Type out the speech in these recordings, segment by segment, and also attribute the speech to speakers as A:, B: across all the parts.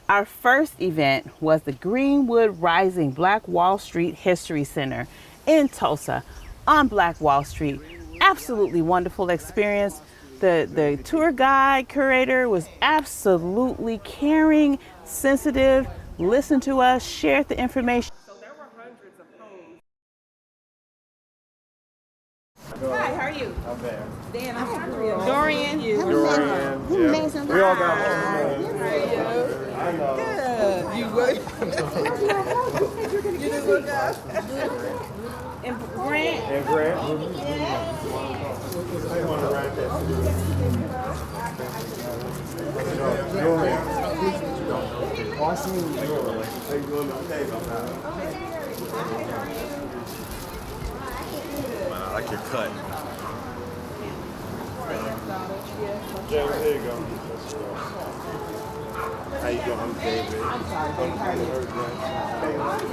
A: Our first event was the Greenwood Rising Black Wall Street History Center in Tulsa on Black Wall Street. Absolutely wonderful experience. The tour guide curator was absolutely caring, sensitive, listened to us, shared the information. So there were hundreds of homes. Hi, how are you?
B: I'm there.
A: Dan, I'm Dorian.
B: Dorian. Yeah. We all got home. I know.
A: Good. You good? You did look up. And Grant.
B: And Grant. I want to write that. Dorian. Oh, I seen you. How you doing? Okay.
C: I like your cut.
B: James, there you go. How you doing? I'm David.
A: I'm sorry, David. How are you?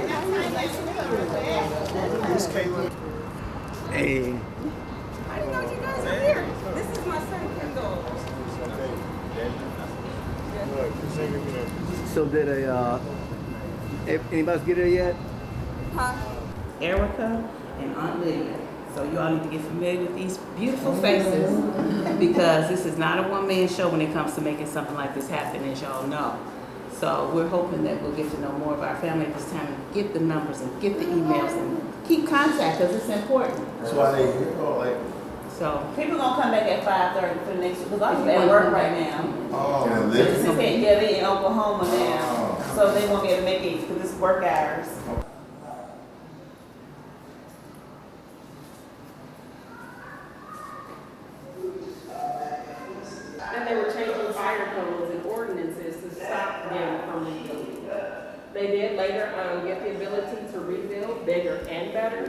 B: Miss Caitlin.
C: Hey.
A: I didn't know you guys were here. This is my son, Kendall.
C: So did anybody get it yet?
A: Erica and Aunt Lydia. So you all need to get familiar with these beautiful faces because this is not a one-man show when it comes to making something like this happen, as y'all know. So we're hoping that we'll get to know more of our family at this time and get the numbers and get the emails and keep contact because it's important.
B: That's why they like.
A: So people gonna come back at 5:30 for the next because I'm at work right now.
B: Oh,
A: Yeah, they in Oklahoma now, so they won't be able to make it because it's work hours.
D: And they were changing fire codes and ordinances to stop them from rebuilding. They did later get the ability to rebuild bigger and better.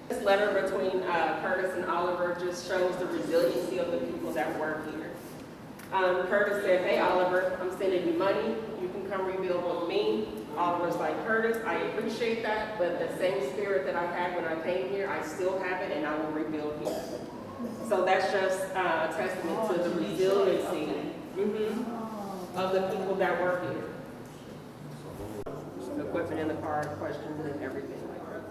D: This letter between Curtis and Oliver just shows the resiliency of the people that work here. Curtis said, "Hey Oliver, I'm sending you money. You can come rebuild with me." Oliver's like, "Curtis, I appreciate that, but the same spirit that I had when I came here, I still have it and I will rebuild here." So that's just a testament to the resiliency of the people that work here. Equipment in the car, questions and everything like that.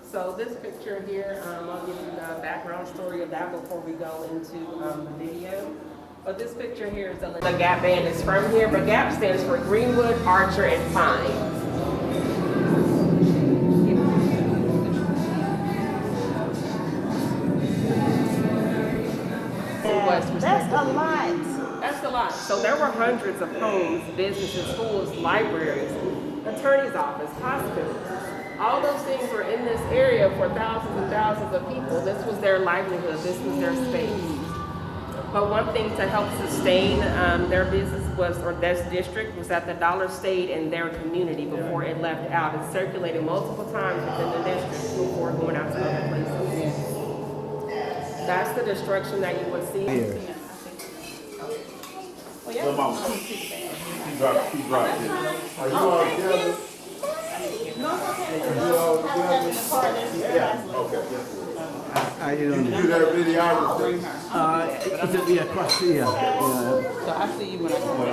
D: So this picture here, I'll give you the background story of that before we go into the video. But this picture here is the GAP band is from here, but GAP stands for Greenwood, Archer, and Pine.
A: That's a lot.
D: That's a lot. So there were hundreds of homes, businesses, schools, libraries, attorney's office, hospitals. All those things were in this area for thousands and thousands of people. This was their livelihood. This was their space. But one thing to help sustain their business was, or this district, was that the dollar stayed in their community before it left out. It circulated multiple times within the district before going out to other places. That's the destruction that you would see.
B: So mom, he dropped it. Are you all together?
A: No,
B: Yeah, okay.
C: How you doing?
B: You do that videography?
C: Yeah, across the yeah.
A: So I see you when I come in.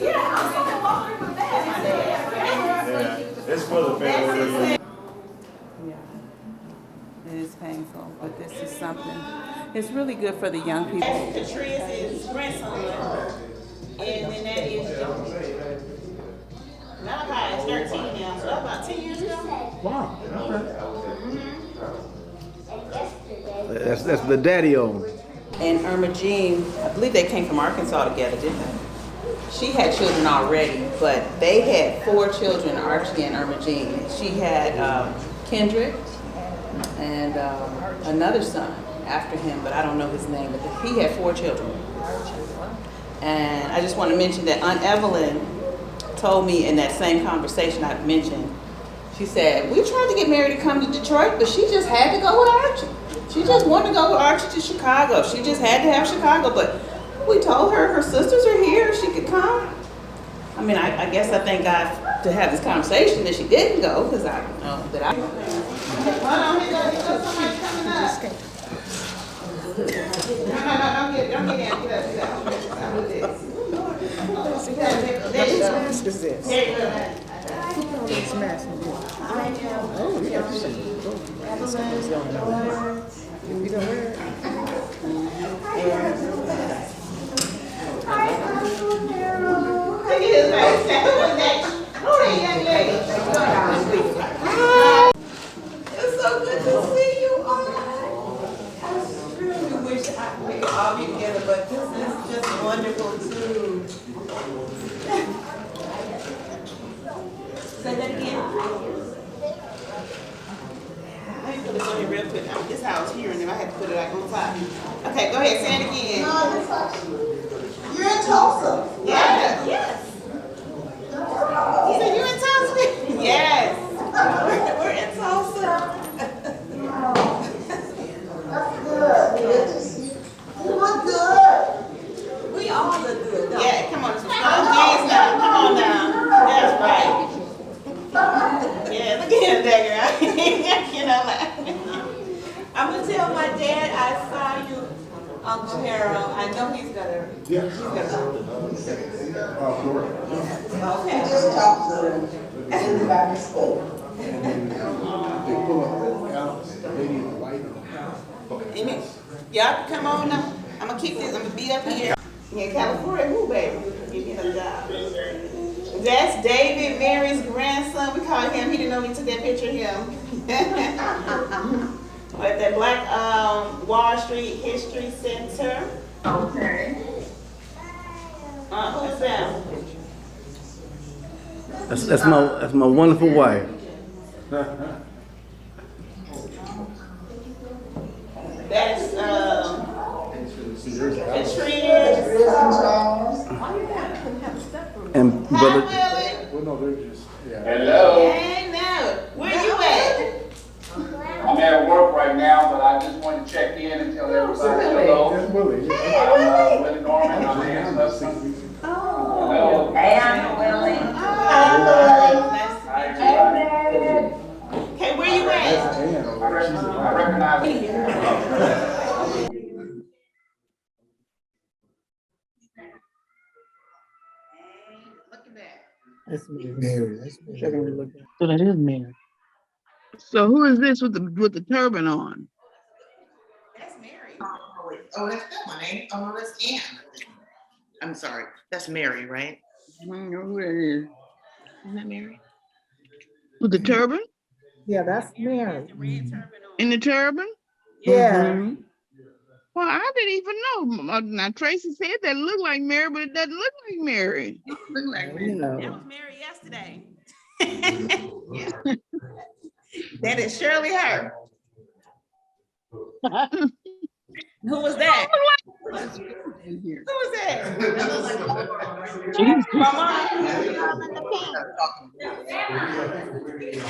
B: Yeah, it's for the family.
A: Yeah, it is painful, but this is something. It's really good for the young people.
E: Patrice's grandson, and then that is Joe. Malachi is 13 now, so that's about 10 years ago.
C: Wow. That's the daddy owned.
A: And Irma Jean, I believe they came from Arkansas together, didn't they? She had children already, but they had 4 children, Archie and Irma Jean. She had Kendrick and another son after him, but I don't know his name, but he had 4 children. And I just want to mention that Aunt Evelyn told me in that same conversation I mentioned, she said, we tried to get Mary to come to Detroit, but she just had to go with Archie. She just wanted to go with Archie to Chicago. She just had to have Chicago, but we told her sisters are here, she could come. I mean, I guess I thank God to have this conversation that she didn't go, because I know that I. Hold on, here goes somebody coming up. No, don't get down, get up.
B: Mask is this?
A: There you go.
B: This mask is this? Oh, yeah. Somebody's going on. If you don't wear it.
A: Look at his face. Who is that? Who that young lady? It's so good to see you all. I really wish we could all be together, but this is just wonderful too. Say that again. I ain't gonna go here real quick. This house here, and then I had to put it like on top. Okay, go ahead, say it again. You're in Tulsa. Yeah. Yes. You said you're in Tulsa? Yes. We're in Tulsa.
F: That's good. Good to see you. You look good. We all look good.
A: Yeah, come on. Dance now. Come on now. That's right. Yeah, look at him there, girl. You know, like.
F: I'm gonna tell my dad I saw you, Uncle Harold. I know he's gonna.
B: Yeah.
F: He's gonna.
B: Okay.
F: Just talk to him. Everybody spoke.
B: They pull up Alex, the lady in the white.
A: Amen. Y'all come on now. I'm gonna keep this. I'm gonna be up here. In California, who baby? Give me a job. That's David Mary's grandson. We call him. He didn't know we took that picture of him. At that Black Wall Street History Center.
F: Okay.
A: Who's that?
C: That's my wonderful wife.
A: That's Katrina.
C: And
A: Hi,
C: brother,
A: Willie.
B: Well, no, they're just, yeah.
G: Hello.
A: Hey, now. Where you at?
G: I'm at work right now, but I just wanted to check in and tell everybody hello.
B: That's Willie.
G: I'm Willie Norman. I'm the ancestor. Hello.
F: And Willie.
G: Hi, everybody.
A: Okay, where you at?
B: That's Ann over there. She's a
G: I recognize you.
A: Look at that.
B: That's Mary. That's Mary.
H: So that is Mary. So who is this with the turban on?
A: That's Mary.
I: Oh, that's that one, ain't it? Oh, no, that's Ann. I'm sorry, that's Mary, right?
H: I don't know who that is.
I: Isn't that Mary?
H: With the turban?
B: Yeah, that's Mary.
H: In the turban?
B: Yeah.
H: Well, I didn't even know. Now Tracy said that looked like Mary, but it doesn't look like Mary.
I: Look like Mary.
A: That was Mary yesterday. That is surely her. Who was that? Who was that?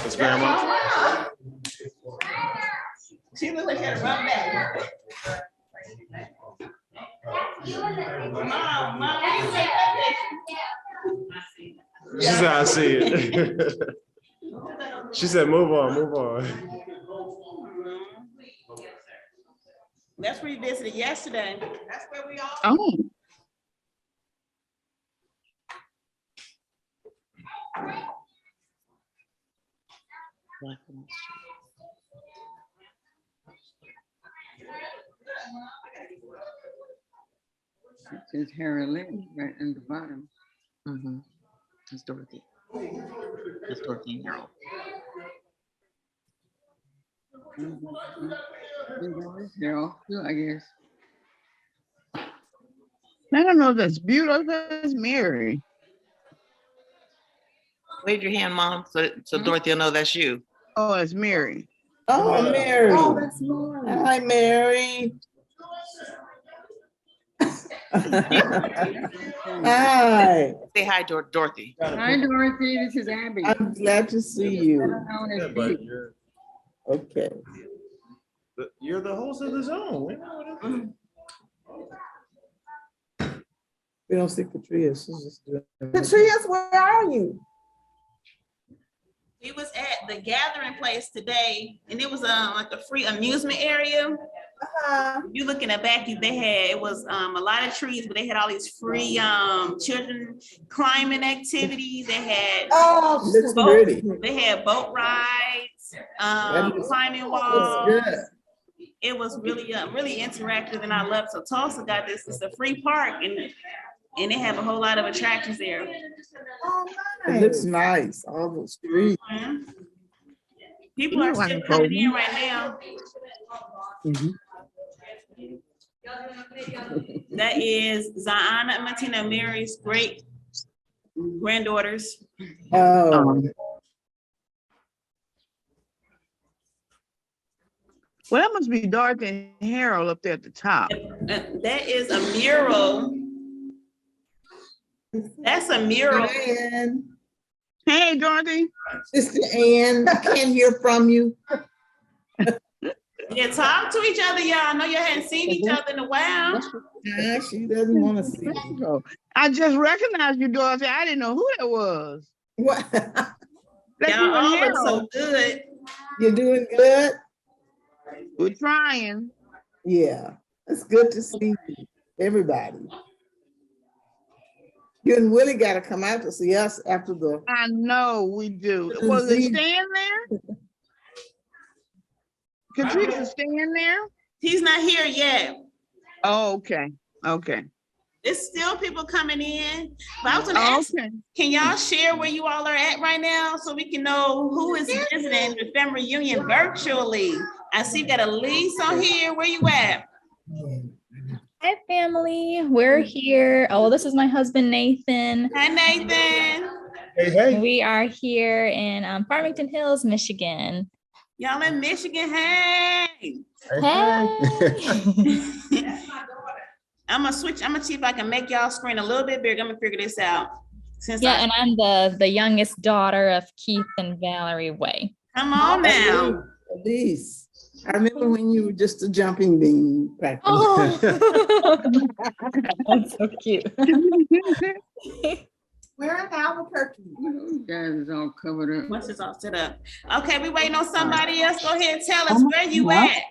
B: That's grandma.
A: She looked like she had a run back. Mom, what do you say that picture?
J: She said, I see it. She said, move on, move on.
A: That's where you visited yesterday. That's where we all.
H: Oh. It says Harry Lynn right in the bottom.
I: Mm-hmm. That's Dorothy. That's Dorothy and Harold.
H: Harold, too, I guess. I don't know if that's beautiful. That's Mary.
I: Wave your hand, Mom, so Dorothy will know that's you.
H: Oh, it's Mary.
K: Oh, Mary.
F: Oh, that's Mary.
K: Hi, Mary. Hi.
I: Say hi, Dorothy.
H: Hi, Dorothy. This is Abby.
K: I'm glad to see you.
J: Yeah, but
K: Okay.
J: you're the host of the zone.
K: We don't see Katrina. She's just doing.
F: Patrice, where are you?
E: We was at the gathering place today, and it was like a free amusement area. You look in the back, they had, it was a lot of trees, but they had all these free children climbing activities. They had
K: Looks pretty.
E: they had boat rides, climbing
K: Looks
E: walls.
K: good.
E: It was really really interactive, and I love it. So Tulsa got this. It's a free park, and they have a whole lot of attractions there.
K: It looks nice, all those trees.
E: Mhm. People are still coming in right now. That is Ziana and Martina Mary's great granddaughters.
K: Oh,
H: Well, that must be Dorothy and Harold up there at the top.
E: That is a mural. That's a mural.
K: Ann,
H: Hey, Dorothy.
K: Sister Ann, I can't hear from you.
E: Yeah, talk to each other, y'all. I know you hadn't seen each other in a while.
K: Nah, she doesn't want to see you.
H: I just recognized you, Dorothy. I didn't know who that was.
K: What?
H: That's
E: Y'all
H: you and
E: all look
H: Harold.
E: so good.
K: You're doing good?
H: We're trying.
K: Yeah, it's good to see you, everybody. You and Willie got to come out to see us after the.
H: I know we do. Was it staying there? Katrina staying there?
E: He's not here yet.
H: Oh, okay. Okay.
E: There's still people coming in. But I was gonna ask, can y'all share where you all are at right now so we can know who is visiting the family reunion virtually? I see you got Elise on here. Where you at?
L: Hi, family. We're here. Oh, well, this is my husband, Nathan.
E: Hi, Nathan.
J: Hey, hey.
L: We are here in Farmington Hills, Michigan.
E: Y'all in Michigan? Hey.
L: Hey.
E: I'm gonna switch. I'm gonna see if I can make y'all screen a little bit bigger. I'm gonna figure this out.
L: And I'm the youngest daughter of Keith and Valerie Way.
E: Come on now.
K: Elise, I remember when you were just a jumping bean.
L: Oh. That's so cute.
F: We're in Albuquerque.
B: Guys is all covered up.
E: Once it's all set up. Okay, we waiting on somebody else. Go ahead and tell us where you at.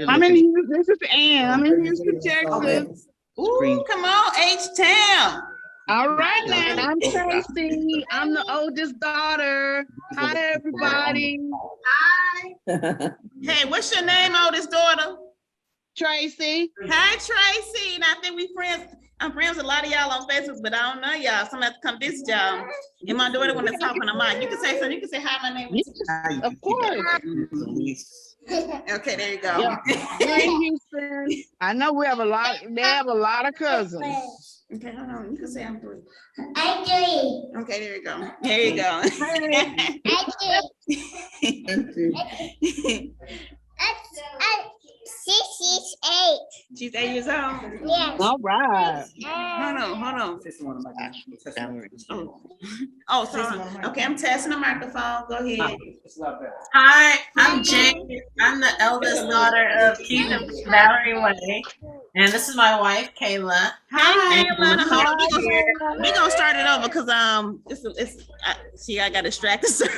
H: I'm in Houston. This is Ann. I'm in Houston, Texas.
E: Ooh, come on, H-Town.
H: All right, now I'm Tracy. I'm the oldest daughter. Hi, everybody.
E: Hi. Hey, what's your name, oldest daughter?
H: Tracy.
E: Hi, Tracy. And I think we friends. I'm friends with a lot of y'all on Facebook, but I don't know y'all. So I'm gonna have to come visit y'all. And my daughter want to talk on the mic. You can say something. You can say hi, my name is.
H: Of course.
E: Okay, there you go.
H: Yeah. We're in Houston. I know we have a lot. They have a lot of cousins.
E: Okay, hold on. You can say I'm three.
F: I'm three.
E: Okay, there you go. There you go.
F: She's 8.
E: She's 8 years old.
F: Yes.
H: All right.
E: Hold on. Oh, sorry. Okay, I'm testing the microphone. Go ahead.
M: Hi, I'm Jane. I'm the eldest daughter of Keith and Valerie Way. And this is my wife, Kayla.
E: Hi, Kayla. We're gonna start it over because I got distracted. So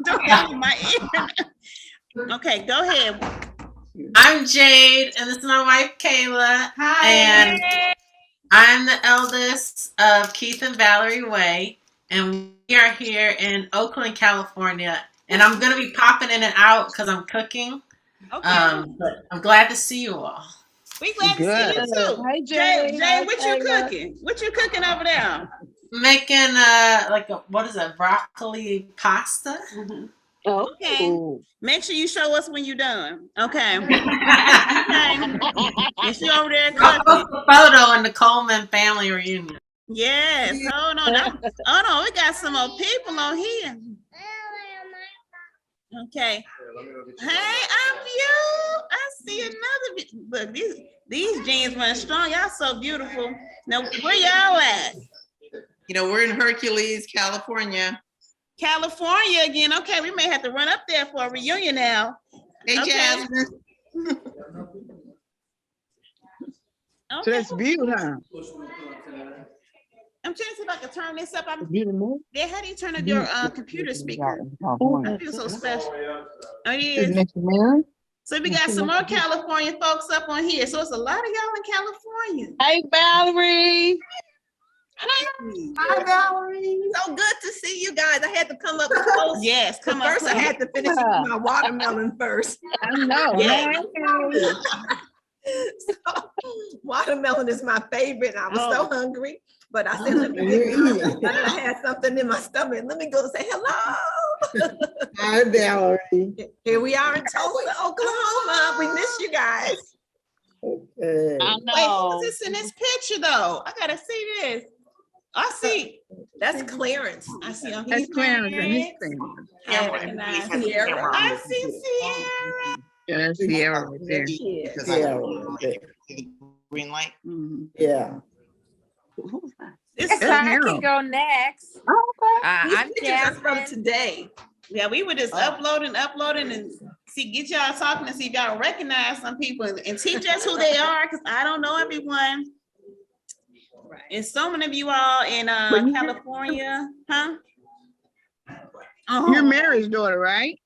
E: don't have my ear. Okay, go ahead.
M: I'm Jade, and this is my wife, Kayla.
E: Hi.
M: And I'm the eldest of Keith and Valerie Way. And we are here in Oakland, California. And I'm going to be popping in and out because I'm cooking.
E: Okay.
M: But I'm glad to see you all.
E: We glad to see you too.
H: Hey,
E: Jay, what you cooking? What you cooking over there?
M: Making what is that, broccoli pasta?
E: Mm-hmm. Okay. Make sure you show us when you're done. Okay. Okay. And she over there
M: I'll
E: cooking.
M: post a photo in the Coleman family reunion.
E: Yes. Hold on. We got some more people on here. Okay. Hey, I'm you. I see another. Look, these jeans run strong. Y'all so beautiful. Now, where y'all at?
I: You know, we're in Hercules, California.
E: California again. Okay, we may have to run up there for a reunion now.
I: Hey,
E: okay.
I: Jasmine.
H: So that's beautiful, huh?
E: I'm trying to see if I can turn this up.
K: Beautiful.
E: Then how do you turn up your computer speaker? I feel so special. Oh, it
K: Is
E: is.
K: next man?
E: So we got some more California folks up on here. So it's a lot of y'all in California.
H: Hey, Valerie.
F: Hi, Valerie. So good to see you guys. I had to come up close.
E: Yes, come on.
F: First, I had to finish my watermelon first.
H: I know.
E: Yeah.
F: So, watermelon is my favorite. I was so hungry, but I said, let me get I had something in my stomach. Let me go say hello.
K: Hi, Valerie.
F: Here we are in Tulsa, Oklahoma. We miss you guys.
K: Okay.
H: I
E: Wait,
H: know.
E: who's this in this picture though? I gotta see this. I see.
F: That's Clarence.
E: I see on
H: That's
E: his
H: Clarence and his
E: Clarence.
H: family.
E: I recognize
F: Sierra.
E: Sierra. I see Sierra.
H: Yeah, that's Sierra right there.
I: Because
K: Yeah.
I: green light.
K: Yeah.
E: This
H: That's
E: is
N: I
H: Harold.
N: can go next.
F: These
N: I'm
F: pictures are from
N: Jasmine.
F: today.
E: yeah, we were just uploading and see, get y'all talking and see if y'all recognize some people and teach us who they are, because I don't know everyone.
F: Right.
E: And so many of you all in
H: But you-
E: California, huh?
H: You're Mary's daughter, right?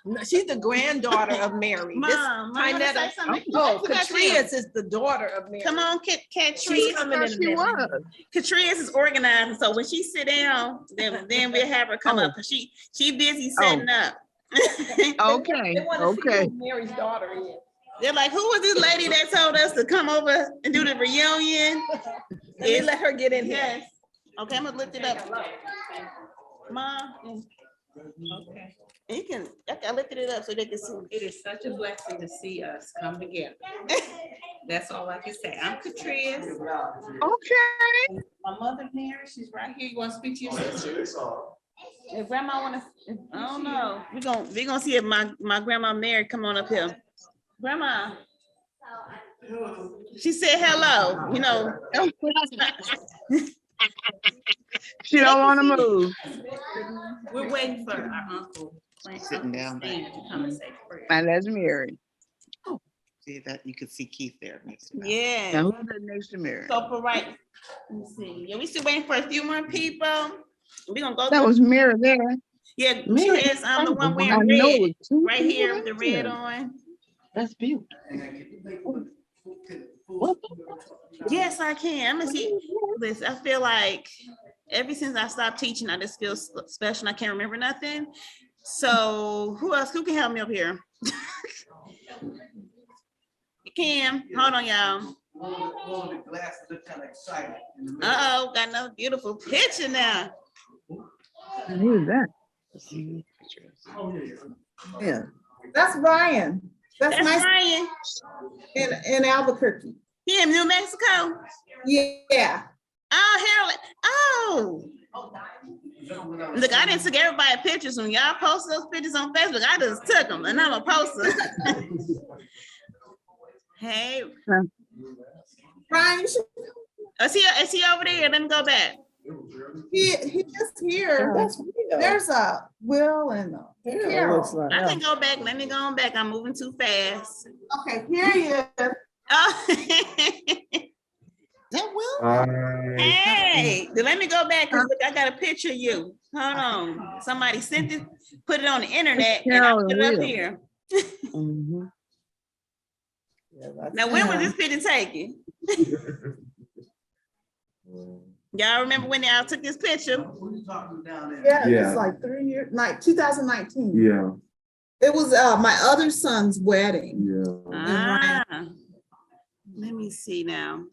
F: No, she's the granddaughter of Mary. This
E: Mom, I wanna
F: Tynetta-
E: say something.
F: Oh,
E: I forgot
F: Catrice is the daughter of Mary.
E: Come on,
F: She's
E: Catrice.
F: coming in a
H: She
F: minute.
H: was.
E: Catrice is organizing, so when she sit down, then we'll have her come up, because she busy setting up.
H: Okay,
F: They wanna see
H: okay.
F: who Mary's daughter is.
E: They're like, who was this lady that told us to come over and do the reunion?
F: Let me let her get in here.
E: Yes. Okay, I'm gonna lift it up. Mom. Okay. You can, I lifted it up so they can see.
O: It is such a blessing to see us come together. That's all I can say. I'm Catrice.
H: Okay.
O: My mother, Mary, she's right here. You want to speak to your sister?
E: If grandma wanna, I don't know. We're gonna see if my grandma Mary come on up here. Grandma. She said hello, you know.
H: She don't want to move.
O: We're waiting for our uncle.
I: Sitting down there.
O: To come and say prayer.
H: And that's Mary.
I: See that, you could see Keith there next to me.
E: Yeah.
H: Now who's that next to Mary?
E: So for right, let me see. Yeah, we still waiting for a few more people. We're gonna go.
H: That
E: through-
H: was Mary there.
E: Yeah,
H: Mary.
E: she is. I'm the one
H: I
E: wearing
H: know
E: red,
H: it was two
E: right here
H: people
E: with the
H: in
E: red
H: there.
E: on.
H: That's beautiful.
E: Yes, I can. I'm gonna see. Listen, I feel like ever since I stopped teaching, I just feel special. And I can't remember nothing. So who else? Who can help me up here? Cam, hold on, y'all. Uh-oh, got another beautiful picture now.
H: Who's that?
K: Yeah. That's Brian.
E: That's
K: my
E: Brian.
K: in Albuquerque.
E: He in New Mexico.
K: Yeah.
E: Oh, Harold. Oh. Look, I didn't take everybody pictures. When y'all post those pictures on Facebook, I just took them, and I'm a poster. Hey.
K: Brian,
E: Is he over there? Let me go back.
K: he just here.
F: That's
K: There's a Will and Carol.
E: I can go back. Let me go on back. I'm moving too fast.
K: Okay, here he is.
E: Oh.
I: That Will?
E: Hey, let me go back because I got a picture of you. Hold on. Somebody sent it, put it on the internet, and I put it up here.
K: Mhm.
E: Now, when was this picture taken? Y'all remember when y'all took this picture?
K: Yeah,
C: Yeah.
K: it's like 3 years, like 2019.
C: Yeah,
K: It was my other son's wedding.
C: yeah.
E: Ah, let me see now.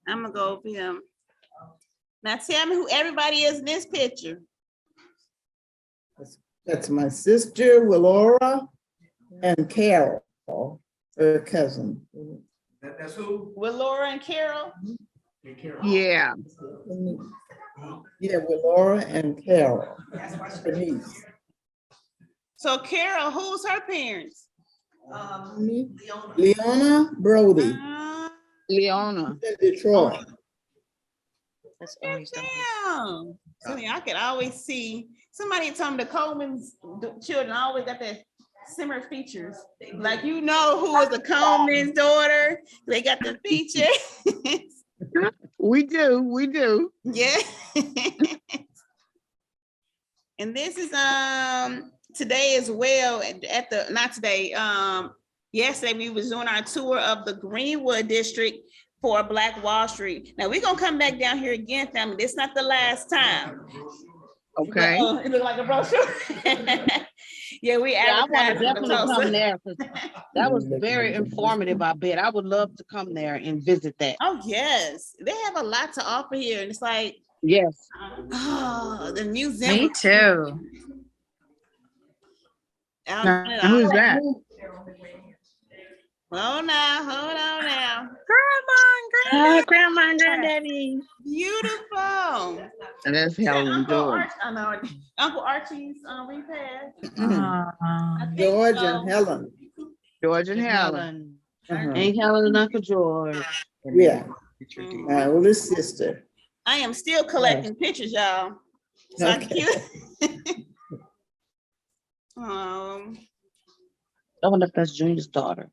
E: I'm gonna go over him. Now tell me who everybody is in this picture.
K: That's my sister, Willora, and Carol, her cousin.
G: That's who?
E: With Laura and Carol.
K: Yeah. Yeah, Willora and Carol, her niece.
E: So Carol, who's her parents?
K: Leona Brody.
B: Leona.
K: In Detroit.
E: Damn. So I could always see, somebody told me the Colemans children always got that similar features. Like, you know who is the Coleman's daughter? They got the features.
B: We do.
E: Yeah. And this is today as well at the, not today, yesterday we was doing our tour of the Greenwood district for Black Wall Street. Now we're gonna come back down here again, family. This is not the last time.
B: Okay.
E: It look like a brochure. Yeah, we
H: Yeah, I want to
E: advertising for
H: definitely
E: Tulsa.
H: come there, 'cause that was very informative, I bet. I would love to come there and visit that.
E: Oh, yes. They have a lot to offer here. And it's like,
H: Yes.
E: oh, the museum.
L: Me too.
B: Who's that?
E: Hold on now.
H: Grandma and granddaddy.
E: Beautiful.
K: And that's Helen George.
E: I know. Uncle Archie's repast.
K: George and Helen.
B: George and Helen.
H: Aunt Helen and Uncle George.
K: Yeah. My oldest sister.
E: I am still collecting pictures, y'all. So I can keep.
H: I wonder if that's Junior's daughter.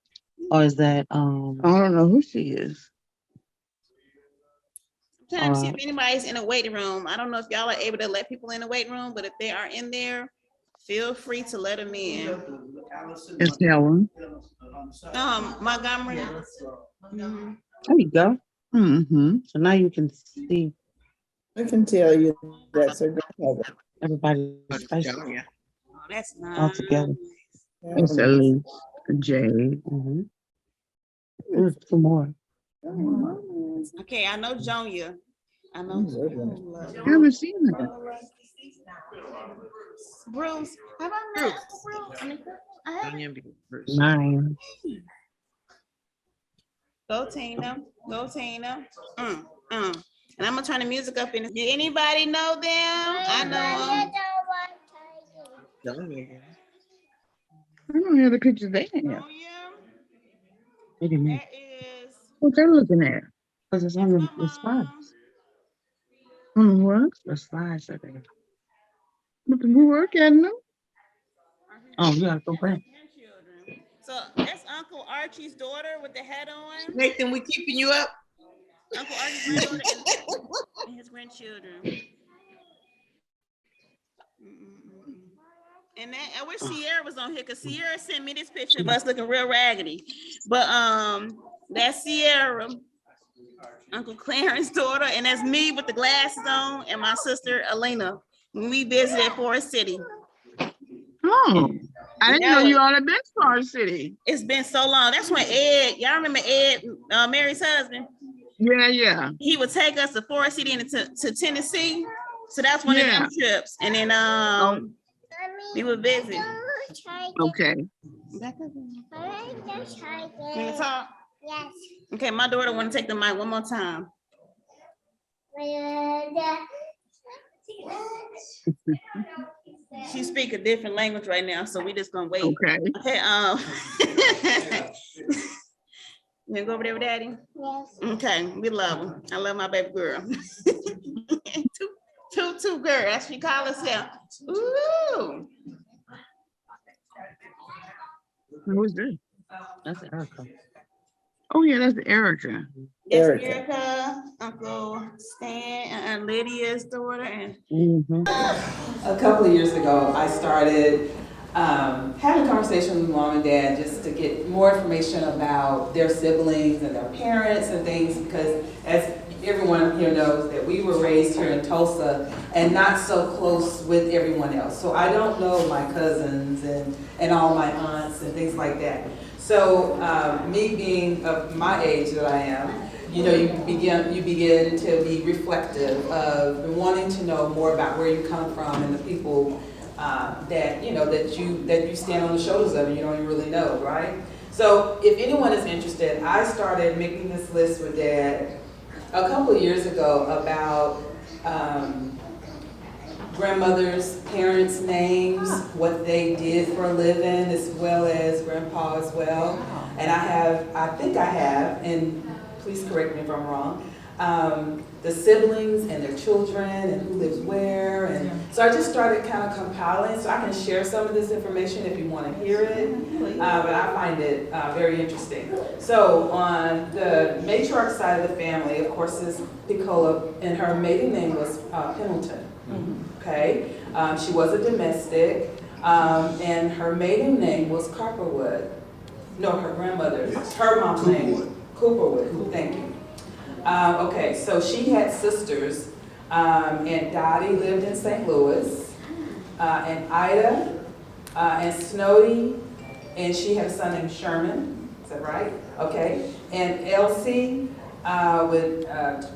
H: Or is that
B: I don't know who she is.
E: I'm trying to see if anybody's in a waiting room. I don't know if y'all are able to let people in the waiting room, but if they are in there, feel free to let them in.
B: It's Helen.
E: Montgomery.
H: There you go.
B: Mm-hmm.
H: So now you can see
K: I can tell you that's her grandmother.
H: everybody's face
E: Oh, that's nice.
H: all together.
B: It's Elise, Jay.
H: There's two more.
E: Okay, I know Jonia. I know
B: I haven't seen her.
E: Bruce. Have I met Bruce? I mean, I haven't.
H: 9.
E: Go Tina. Go Tina. And I'm gonna turn the music up. And did anybody know them? I know them.
B: I don't have the pictures they have.
E: Oh, yeah.
H: Wait a minute.
E: That is.
B: What they're looking at?
H: Because it's on the slides.
B: What?
H: The slides are there.
B: But we work at them.
H: Oh, you gotta go back.
E: So that's Uncle Archie's daughter with the hat on.
I: Nathan, we keeping you up?
E: Uncle Archie's granddaughter and his grandchildren. And that, I wish Sierra was on here because Sierra sent me this picture of us looking real raggedy. But that's Sierra, Uncle Clarence's daughter, and that's me with the glasses on, and my sister Elena when we visited Forest City.
B: Oh, I didn't know you all had been to Forest City.
E: It's been so long. That's when Ed, y'all remember Ed, Mary's husband?
B: Yeah.
E: He would take us to Forest City and to Tennessee. So that's one of them trips. And then we would visit.
B: Okay.
E: You wanna talk? Yes. Okay, my daughter want to take the mic one more time. She speak a different language right now, so we just gonna wait.
B: Okay.
E: Okay. You gonna go over there with Daddy? Yes. Okay, we love him. I love my baby girl. two girl. That's what she call herself. Ooh.
B: Who's this?
H: That's Erica.
B: Oh yeah, that's Erica.
E: That's Erica, Uncle Stan, and Lydia's daughter. And
A: a couple of years ago, I started having conversations with mom and dad just to get more information about their siblings and their parents and things, because as everyone here knows that we were raised here in Tulsa and not so close with everyone else. So I don't know my cousins and all my aunts and things like that. So me being of my age that I am, you begin to be reflective of wanting to know more about where you come from and the people that you stand on the shoulders of and you don't even really know, right? So if anyone is interested, I started making this list with Dad a couple of years ago about grandmothers, parents' names, what they did for a living, as well as grandpa as well. And I think I have, and please correct me if I'm wrong, the siblings and their children and who lives where. And so I just started kind of compiling, so I can share some of this information if you want to hear it. But I find it very interesting. So on the matriarch side of the family, of course, is Piccola, and her maiden name was Pendleton. Okay, she was a domestic, and her maiden name was Copperwood. No, her grandmother's, her mom's name, Cooperwood. Thank you. Okay, so she had sisters, and Dottie lived in St. Louis, and Ida, and Snowdy, and she had a son named Sherman. Is that right? Okay, and Elsie with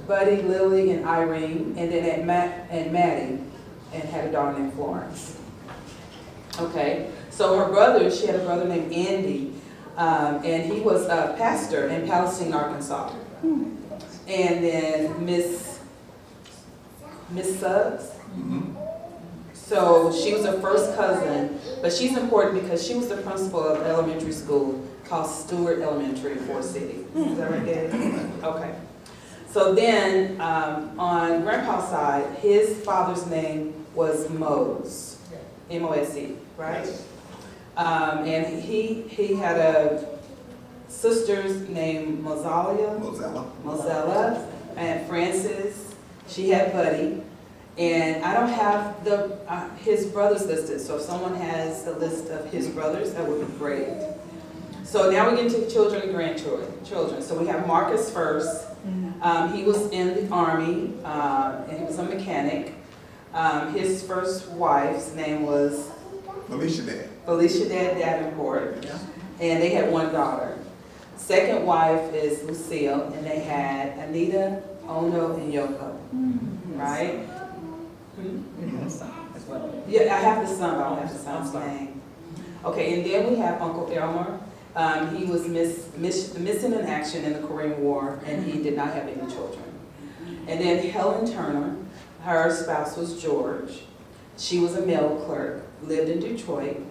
A: Buddy, Lily, and Irene, and then Maddie, and had a daughter named Florence. Okay, so her brother, she had a brother named Andy, and he was a pastor in Palestine, Arkansas. And then Miss Suggs. So she was a first cousin, but she's important because she was the principal of elementary school called Stewart Elementary in Fort City. Is that right, Dad? Okay. So then on Grandpa's side, his father's name was Mose, M-O-S-E, right? And he had a sisters named Mozella, and Frances. She had Buddy, and I don't have his brothers listed. So if someone has a list of his brothers, that would be great. So now we get into children and grandchildren. So we have Marcus first. He was in the Army, and he was a mechanic. His first wife's name was Felicia Davenport, and they had one daughter. Second wife is Lucille, and they had Anita, Ono, and Yoko, right? Yeah, I have the son, but I don't have the son's name. Okay, and then we have Uncle Elmer. He was missing in action in the Korean War, and he did not have any children. And then Helen Turner, her spouse was George. She was a mail clerk, lived in Detroit,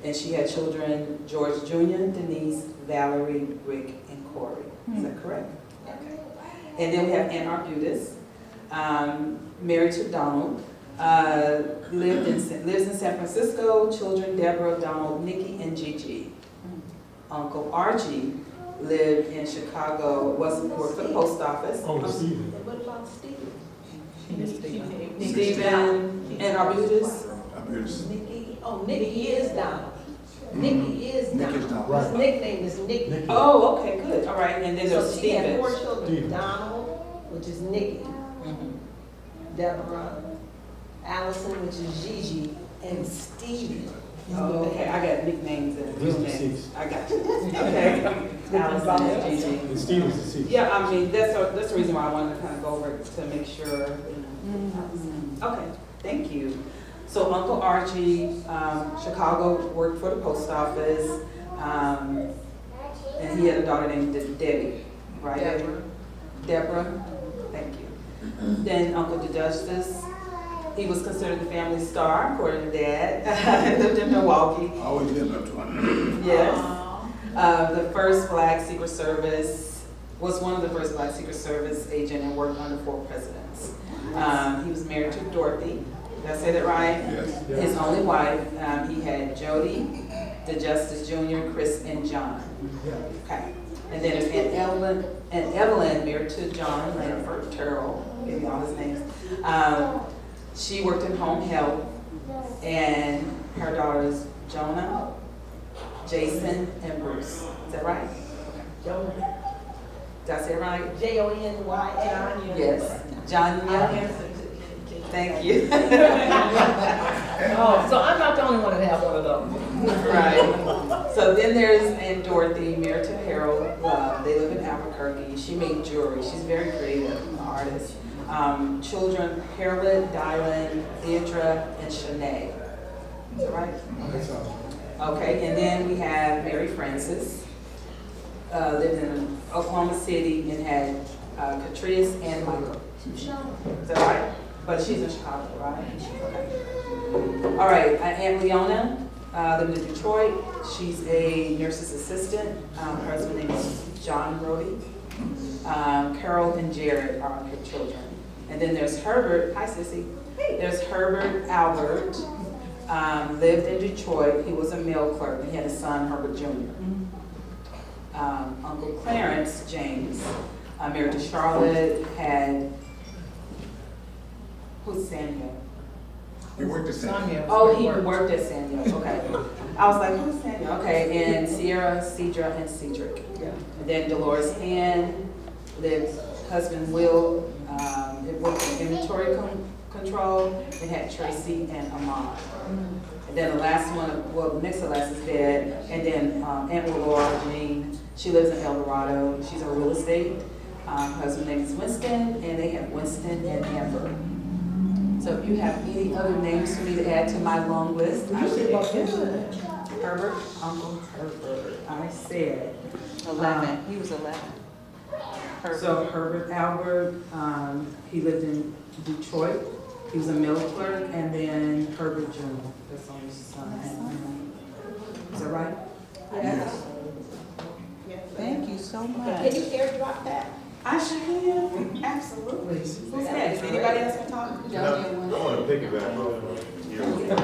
A: and she had children, George Jr., Denise, Valerie, Rick, and Corey. Is that correct? Okay. And then we have Aunt Arbutus, married to Donald, lives in San Francisco, children, Deborah, Donald, Nikki, and Gigi. Uncle Archie lived in Chicago, worked for the post office.
J: Stephen.
A: What about Stephen? Stephen and Arbutus?
N: Nikki. Oh, Nikki is Donald. Nikki is Donald. His nickname is Nikki.
A: Oh, okay, good. All right, and then there's
N: So she had
A: Stephen.
N: 4 children. Donald, which is Nikki. Deborah, Allison, which is Gigi, and Stephen.
A: Oh, okay, I got nicknames and real names. I got you. Okay. Allison and Gigi.
J: And Stephen's deceased.
A: Yeah, I mean, that's the reason why I wanted to kind of go over it to make sure. Okay, thank you. So Uncle Archie, Chicago, worked for the post office, and he had a daughter named Debbie, right? Deborah, thank you. Then Uncle DeJustice, he was considered the family star, according to Dad. Lived in Milwaukee.
P: Always lived up to it.
A: Yes. The first Black Secret Service, was one of the first Black Secret Service agent and worked under 4 presidents. He was married to Dorothy. Did I say that right?
P: Yes.
A: His only wife, he had Jody, DeJustice Jr., Chris, and John. Okay. And then there's Aunt Evelyn, married to John Lanford Terrell, gave me all his names. She worked in home health, and her daughters, Jonah, Jason, and Bruce. Is that right?
N: Jonah.
A: Did I say it right?
N: Jony.
A: Yes. John. Thank you.
N: Oh, so I'm not the only one that have one of those.
A: Right. So then there's Aunt Dorothy, married to Harold Love. They live in Albuquerque. Albuquerque. She made jewelry. She's very creative, an artist. Children, Harriet, Dylan, Deidre, and Shanae. Is that right? Okay, and then we have Mary Frances, lived in Oklahoma City and had Catrice and Michael. Is that right? But she's in Chicago, right? Okay. All right, Aunt Leona, lived in Detroit. She's a nurse's assistant. Her husband's name is John Brody. Carol and Jared are her children. And then there's Herbert. Hi, Sissy. There's Herbert Albert. Lived in Detroit. He was a mail clerk. He had a son, Herbert Jr. Uncle Clarence James, married to Charlotte, had, who's Samuel?
P: He worked at Samuel.
A: Oh, he worked at Samuel, okay. I was like, who's Samuel? Okay, and Sierra, Cedra, and Cedric. And then Dolores Ann, lived, husband Will, it worked in inventory control, and had Tracy and Ahmad. And then the last one, well, the next to last is dead, and then Aunt Laura Jean, she lives in El Dorado. She's a real estate. Husband's name is Winston, and they have Winston and Amber. So if you have any other names for me to add to my long list, I should Herbert, Uncle Herbert. I said
B: 11. He was 11.
A: So Herbert Albert, he lived in Detroit. He was a mail clerk, and then Herbert Jr. That's on his son. Is that right?
N: Yes.
B: Thank you so much.
N: Can you airdrop that?
A: I sure can. Absolutely. Who's next? Anybody else want to talk?
J: I want to piggyback off of you.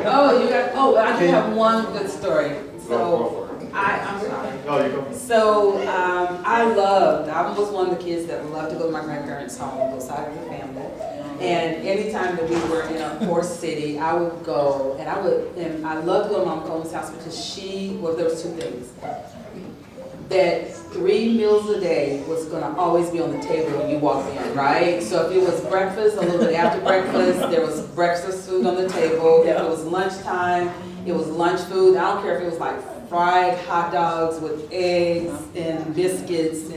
A: Oh, you got, I do have one good story. So, I'm sorry.
J: Oh, you go.
A: So, I was one of the kids that loved to go to my grandparents' home, both sides of the family. And anytime that we were in a poor city, I would go, and I loved to go to Mama Coleman's house because there was two things. That 3 meals a day was gonna always be on the table when you walked in, right? So if it was breakfast, a little bit after breakfast, there was breakfast food on the table. If it was lunchtime, it was lunch food. I don't care if it was like fried hot dogs with eggs and biscuits,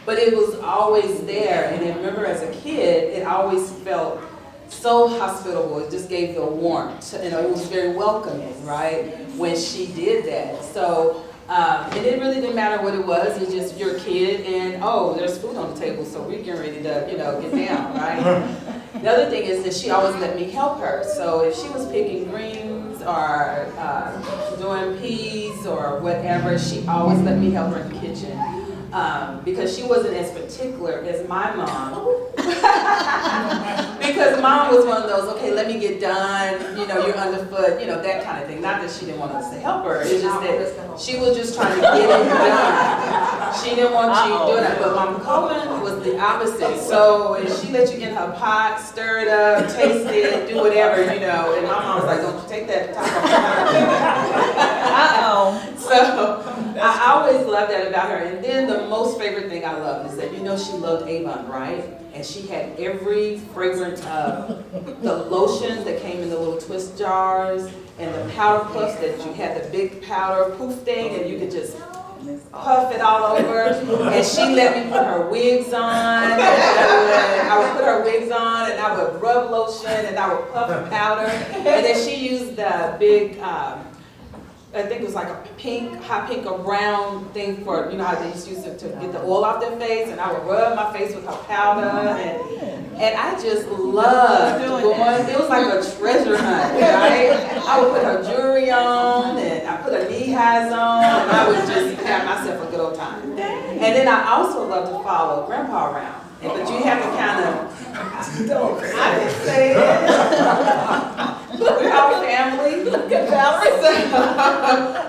A: but it was always there. And I remember as a kid, it always felt so hospitable. It just gave the warmth. It was very welcoming, right? When she did that. So it really didn't matter what it was. It's just your kid, and there's food on the table, so we're getting ready to, get down, right? The other thing is that she always let me help her. So if she was picking greens or doing peas or whatever, she always let me help her in the kitchen. Because she wasn't as particular as my mom. Because mom was one of those, okay, let me get done, you're underfoot, that kind of thing. Not that she didn't want us to help her, it's just that she was just trying to get it done. She didn't want you doing it, but Mama Coleman was the opposite. So if she let you in her pot, stir it up, taste it, do whatever, and my mom was like, don't you take that top off. So I always loved that about her. And then the most favorite thing I loved is that, she loved Avon, right? And she had every fragrance of the lotions that came in the little twist jars and the powder puffs that you had the big powder poof thing and you could just puff it all over. And she let me put her wigs on. And I would put her wigs on and I would rub lotion and I would puff powder. And then she used the big, I think it was like a hot pink or brown thing for, how they used to use it to get the oil off their face, and I would rub my face with her powder, and I just loved going. It was like a treasure hunt, right? I would put her jewelry on, and I put her knee highs on, and I would just have myself a good old time. And then I also love to follow Grandpa around. But you have to kind of, I didn't say it. We're all family.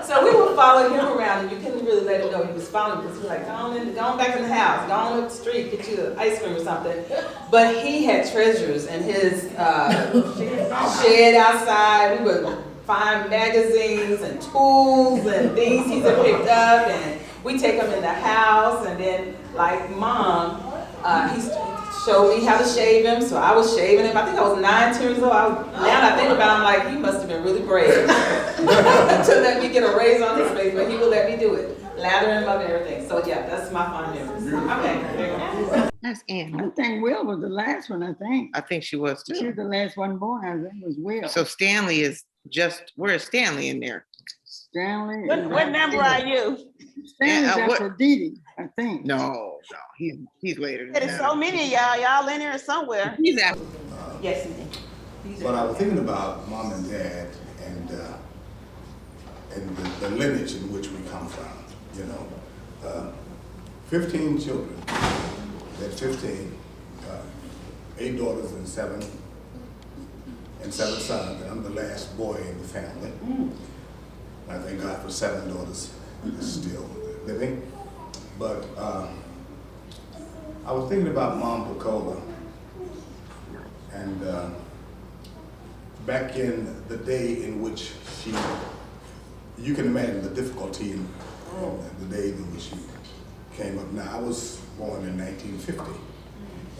A: So we would follow him around, and you couldn't really let him know he was following because he was like, go on back in the house, go on up the street, get you an ice cream or something. But he had treasures in his shed outside. We would find magazines and tools and things he's picked up, and we take them in the house, and then like Mom, he showed me how to shave him, so I was shaving him. I think I was 9 years old. Now that I think about it, I'm like, he must have been really brave to let me get a razor on his face, but he would let me do it. Lather them up and everything. So yeah, that's my fond memories. Okay, there you go.
F: That's Ann.
K: I think Will was the last one, I think.
I: I think she was
K: She
I: too.
K: was the last one born, I think was Will.
I: So Stanley is just, where is Stanley in there?
K: Stanley.
F: What number are you?
K: Stanley's
I: what-
K: after Dee Dee, I think.
I: No, he's later than
F: There's
I: that.
F: so many of y'all in there somewhere.
I: He's at.
A: Yes.
P: But I was thinking about mom and dad and the lineage in which we come from, you know. 15 children, at 15, 8 daughters and seven sons, and I'm the last boy in the family. I thank God for 7 daughters still living. But I was thinking about Mom Picola, and back in the day in which you can imagine the difficulty in the day in which she came up. Now, I was born in 1950,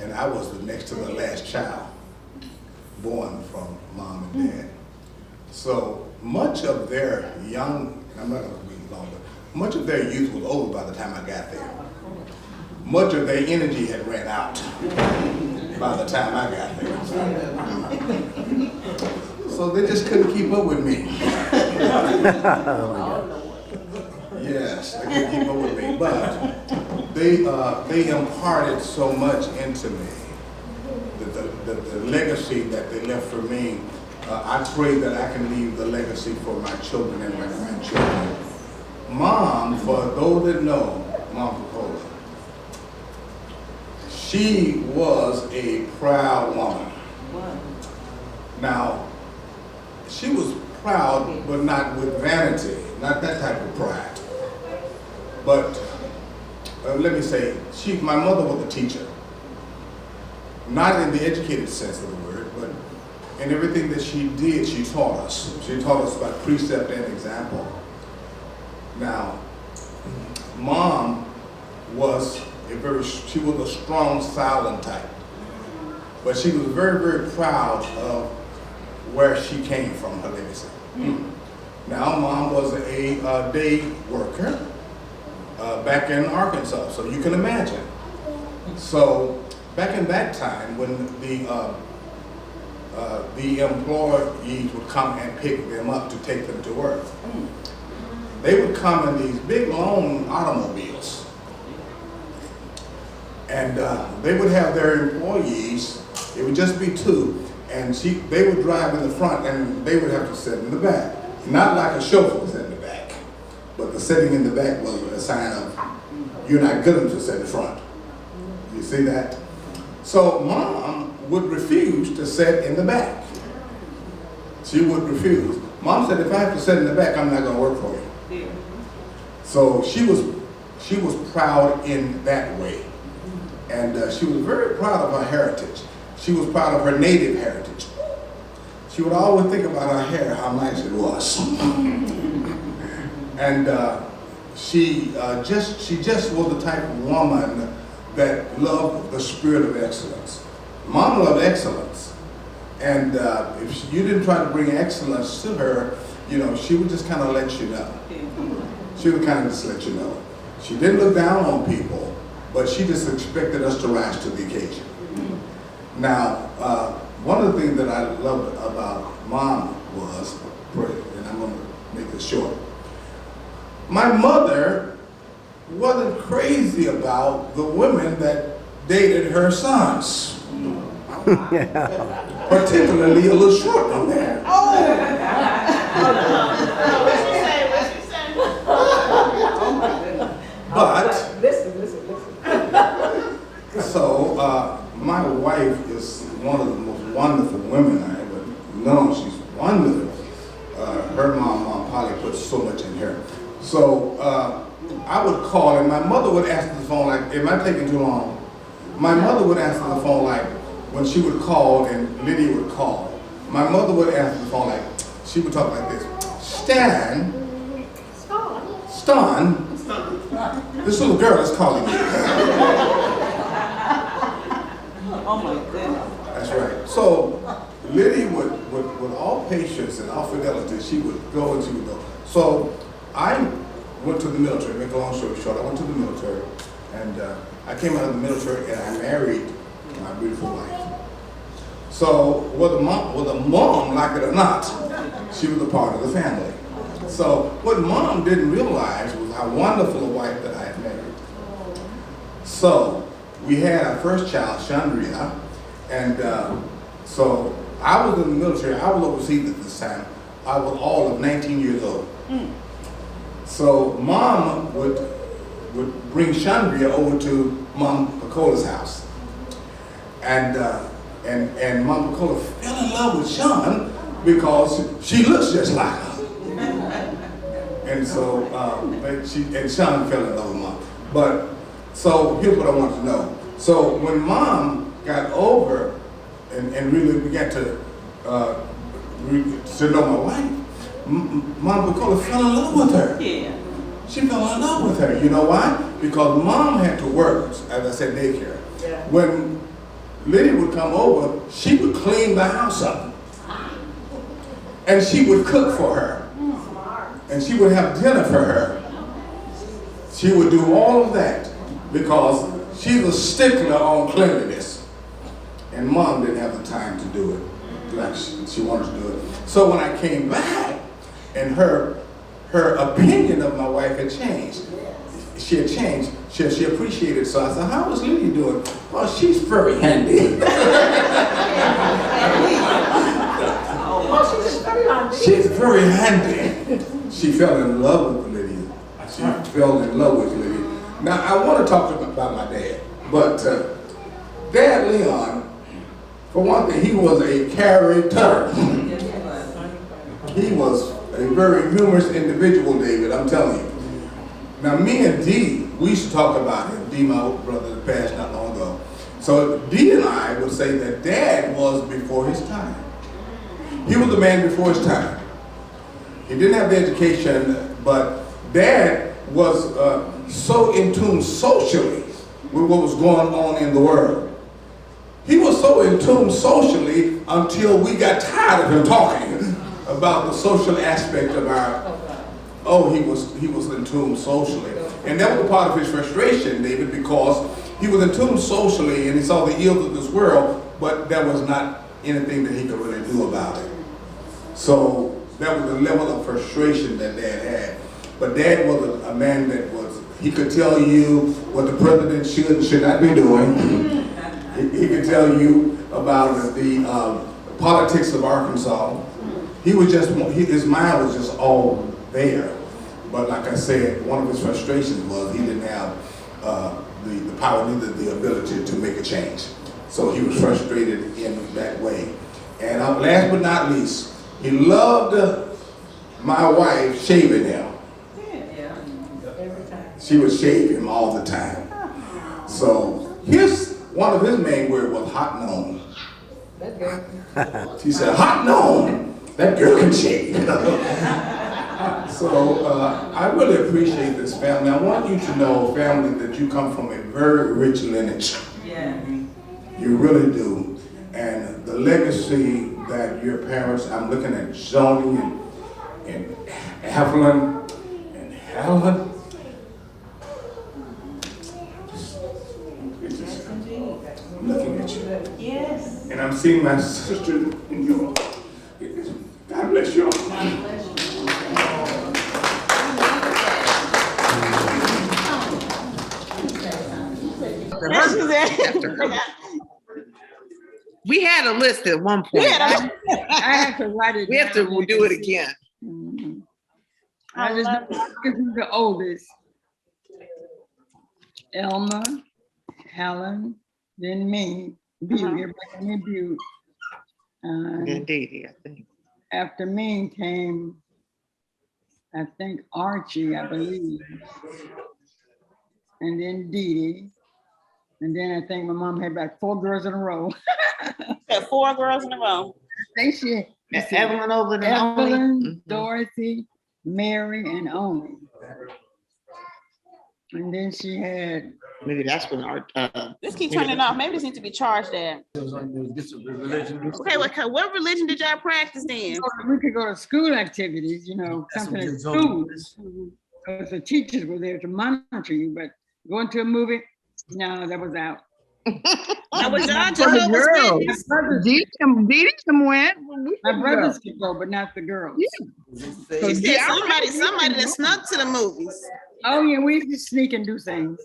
P: and I was the next to the last child born from mom and dad. So much of their young, and I'm not going to be long, but much of their youth was over by the time I got there. Much of their energy had ran out by the time I got there. So they just couldn't keep up with me. Yes, they couldn't keep up with me, but they imparted so much into me. The legacy that they left for me, I pray that I can leave the legacy for my children and my grandchildren. Mom, for those that know Mom Picola, she was a proud woman. Now, she was proud, but not with vanity, not that type of pride. But let me say, my mother was a teacher. Not in the educated sense of the word, but in everything that she did, she taught us. She taught us by precept and example. Now, Mom was she was a strong, silent type, but she was very, very proud of where she came from, her legacy. Now, Mom was a day worker back in Arkansas, so you can imagine. So back in that time, when the employees would come and pick them up to take them to work, they would come in these big, long automobiles. And they would have their employees, it would just be 2, and they would drive in the front and they would have to sit in the back. Not like a chauffeur sat in the back, but the sitting in the back was a sign of you're not good enough to sit in the front. You see that? So Mom would refuse to sit in the back. She would refuse. Mom said, if I have to sit in the back, I'm not going to work for you. So she was proud in that way. And she was very proud of her heritage. She was proud of her native heritage. She would always think about her hair, how nice it was. And she just was the type of woman that loved the spirit of excellence. Mom loved excellence. And if you didn't try to bring excellence to her, she would just kind of let you know. She would kind of just let you know. She didn't look down on people, but she just expected us to rise to the occasion. Now, one of the things that I loved about Mom was, and I'm going to make this short, my mother wasn't crazy about the women that dated her sons. Particularly a little short one there. But, so my wife is one of the most wonderful women I ever known. She's wonderful. Her mom Polly put so much in her. So I would call, and my mother would answer the phone like, am I taking too long? My mother would answer the phone like, when she would call and Lydia would call, my mother would answer the phone like, she would talk like this, Stan, this little girl is calling you.
A: Oh my goodness.
P: That's right. So Lydia would with all patience and all fidelity, she would go and she would go. So I went to the military. Make a long story short, I went to the military, and I came out of the military and I married my beautiful wife. So whether mom, like it or not, she was a part of the family. So what mom didn't realize was how wonderful a wife that I had married. So we had our first child, Chandria, and so I was in the military. I was overseas at this time. I was all of 19 years old. So mom would bring Chandria over to Mom Pacola's house. And Mom Pacola fell in love with Sean because she looks just like her. And so, and Sean fell in love with Mom. But, so here's what I want to know. So when Mom got over and really began to know my wife, Mom Pacola fell in love with her.
A: Yeah.
P: She fell in love with her. You know why? Because Mom had to work, as I said, daycare.
A: Yeah.
P: When Lydia would come over, she would clean the house up. And she would cook for her. And she would have dinner for her. She would do all of that because she's a stickler on cleanliness. And Mom didn't have the time to do it like she wanted to do it. So when I came back, and her opinion of my wife had changed. She had changed. She appreciated it. So I said, how is Lydia doing? Well, she's very handy. She's very handy. She fell in love with Lydia. She fell in love with Lydia. Now, I want to talk about my dad, but Dad Leon, for one thing, he was a character. He was a very humorous individual, David, I'm telling you. Now, me and Dee, we used to talk about him. Dee, my older brother, passed not long ago. So Dee and I would say that Dad was before his time. He was a man before his time. He didn't have the education, but Dad was so in tune socially with what was going on in the world. He was so in tune socially until we got tired of him talking about the social aspect of our, he was in tune socially. And that was a part of his frustration, David, because he was in tune socially and he saw the ills of this world, but there was not anything that he could really do about it. So that was the level of frustration that Dad had. But Dad was a man that he could tell you what the president should and should not be doing. He could tell you about the politics of Arkansas. He was just, his mind was just all there. But like I said, one of his frustrations was he didn't have the power, neither the ability to make a change. So he was frustrated in that way. And last but not least, he loved my wife shaving him. She would shave him all the time. So one of his main words was hot known. She said, hot known, that girl can shave. So I really appreciate this family. I want you to know, family, that you come from a very rich lineage. Yeah. You really do. And the legacy that your parents, I'm looking at Joni and Evelyn and Helen. I'm looking at you. Yes. And I'm seeing my sister in your. God bless you all.
I: We had a list at one point.
K: I had to write it.
I: We have to do it again.
K: Mm-hmm. I just give you the oldest. Elma, Helen, then me, Butte, Butte.
I: Then Dee, I think.
K: After me came, I think Archie, I believe. And then Dee. And then I think my mom had about 4 girls in a row.
E: Had 4 girls in a row.
K: I think she had
I: Evelyn over there.
K: Evelyn, Dorothy, Mary, and Oni. And then she had.
I: Maybe that's when our.
E: This keep turning off. Maybe this needs to be charged at. Okay, what religion did y'all practice then?
K: We could go to school activities, something at school. because the teachers were there to monitor you, but going to a movie, no, that was out.
F: Now, was y'all
K: For the
F: Jehovah's
K: girls.
F: Witness?
K: Them went. My brothers could go, but not the girls.
F: She said somebody that snuck to the movies.
K: Oh yeah, we used to sneak and do things.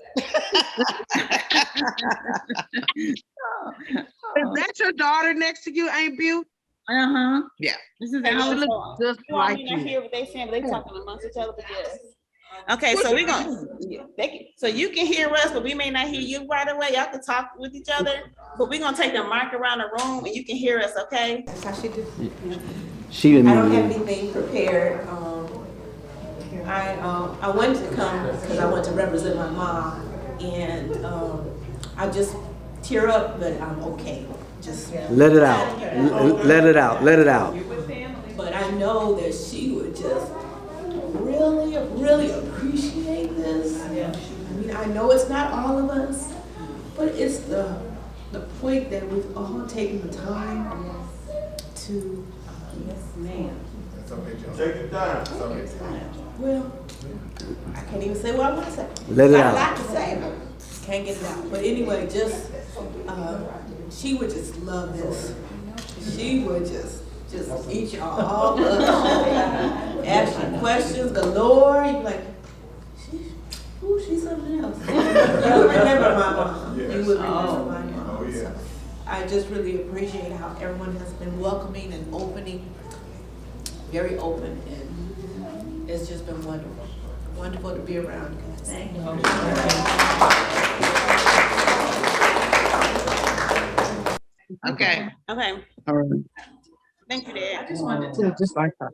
H: Is that your daughter next to you, Aunt Butte?
K: Uh-huh.
I: Yeah.
K: This is
H: She looks just
D: You all
H: like
D: may not
H: you.
D: hear what they saying, but they talking amongst each other, but yes.
F: Okay, so we're gonna, so you can hear us, but we may not hear you right away. Y'all can talk with each other, but we're gonna take the mic around the room and you can hear us, okay?
N: That's how she do.
C: She didn't
N: I don't have
C: even.
N: anything prepared. I wanted to come because I want to represent my mom, and I just tear up, but I'm okay. Just
C: Let it out. Let it out. Let it out.
N: But I know that she would just really, really appreciate this. I mean, I know it's not all of us, but it's the point that we've all taken the time to. Yes, ma'am.
P: Take your time.
N: Well, I can't even say what I want to say.
C: Let it
N: Got
C: out.
N: a lot to say, but can't get it out. But anyway, just she would just love this. She would just eat y'all all up. Ask you questions galore. You'd be like, she's something else. You would remember my mom. You would remember my mom.
P: Oh, yeah.
N: So I just really appreciate how everyone has been welcoming and opening, very open, and it's just been wonderful. Wonderful to be around you guys. Thank you.
I: Okay.
F: Okay,
H: All right.
F: thank you, Dad.
H: I just wanted to just like her.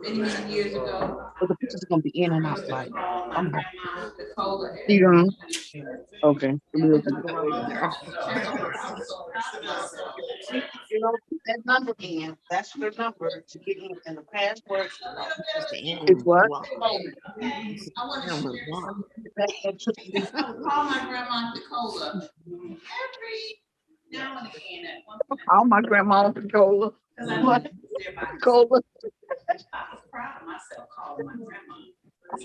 O: Many, many years ago.
H: But the pictures are gonna be in and out like. I'm
O: My grandma, Cola.
H: You know? Okay.
O: You know, keep that number in, that's her number to get in the password.
H: It's what?
O: I want to share something. I would call my grandma Cola every now and again at one point.
H: Oh, my grandma Cola. What? Cola.
O: I was proud of myself calling my grandma. So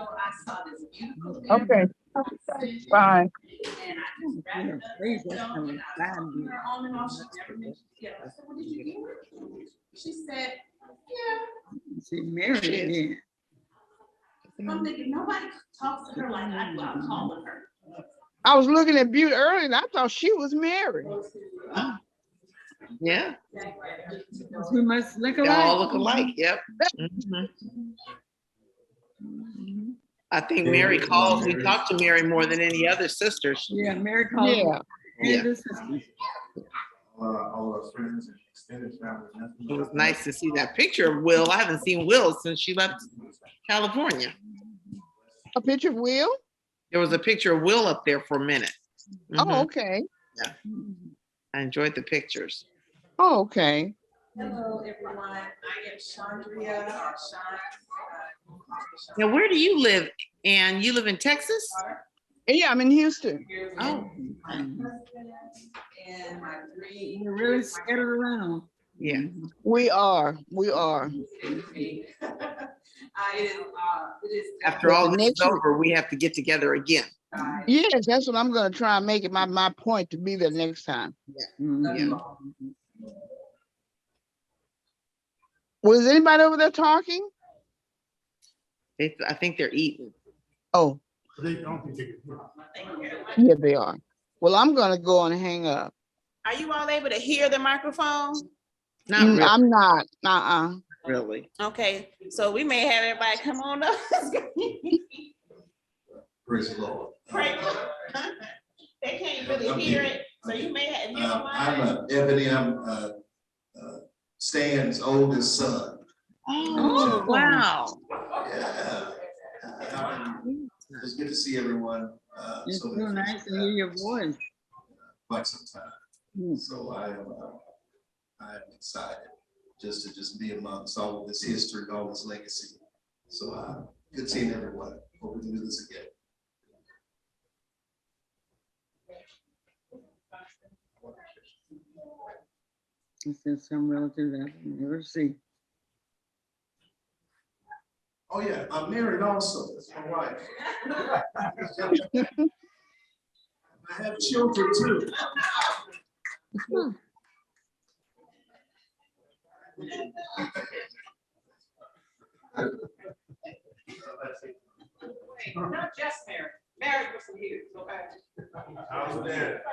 O: I saw this beautiful.
H: Okay. Bye.
O: And I just wrapped it up. And I talked to her on and off. She never mentioned it. I said, well, did you get it? She said, yeah.
K: She married again.
O: I'm thinking nobody talks to her like I'm calling her.
H: I was looking at Butte earlier and I thought she was married.
I: Yeah.
K: We must look
I: They
K: alike.
I: all look alike. Yep. Mhm. I think Mary calls. We talk to Mary more than any other sisters.
K: Yeah, Mary called.
H: Yeah.
I: Yeah.
K: The sisters.
P: All our friends and extended family.
I: It was nice to see that picture of Will. I haven't seen Will since she left California.
H: A picture of Will?
I: There was a picture of Will up there for a minute.
H: Oh,
I: Mhm.
H: okay.
I: Yeah. I enjoyed the pictures.
H: Oh, okay.
O: Hello, everyone. I am Chandria.
I: Now, where do you live? And you live in Texas?
H: Yeah, I'm in Houston.
I: Oh.
O: And my three.
K: We're really scattered around.
I: Yeah.
H: We are. We are.
I: After all this is over, we have to get together again.
H: Yes, that's what I'm gonna try and make it my point to be there next time.
I: Yeah.
H: Was anybody over there talking?
I: I think they're eating.
H: Oh. Yeah, they are. Well, I'm gonna go and hang up.
F: Are you all able to hear the microphone?
I: Not really.
H: I'm not.
I: Really.
F: Okay, so we may have everybody come on up.
P: Praise the Lord.
F: Pray. They can't really hear it, so you may have. If you don't mind.
P: I'm Ebony. I'm Stan's oldest son.
I: Oh, wow.
P: Yeah. It's good to see everyone.
K: It's so nice to hear your voice.
P: Quite some time. So I am excited just to be amongst all of this history, all this legacy. So good seeing everyone. Hope we can do this again.
K: He said some relatives I never see.
P: Oh, yeah, I'm married also. That's my wife. I have children too.
O: Not just married, married with some years, okay?
P: How's that?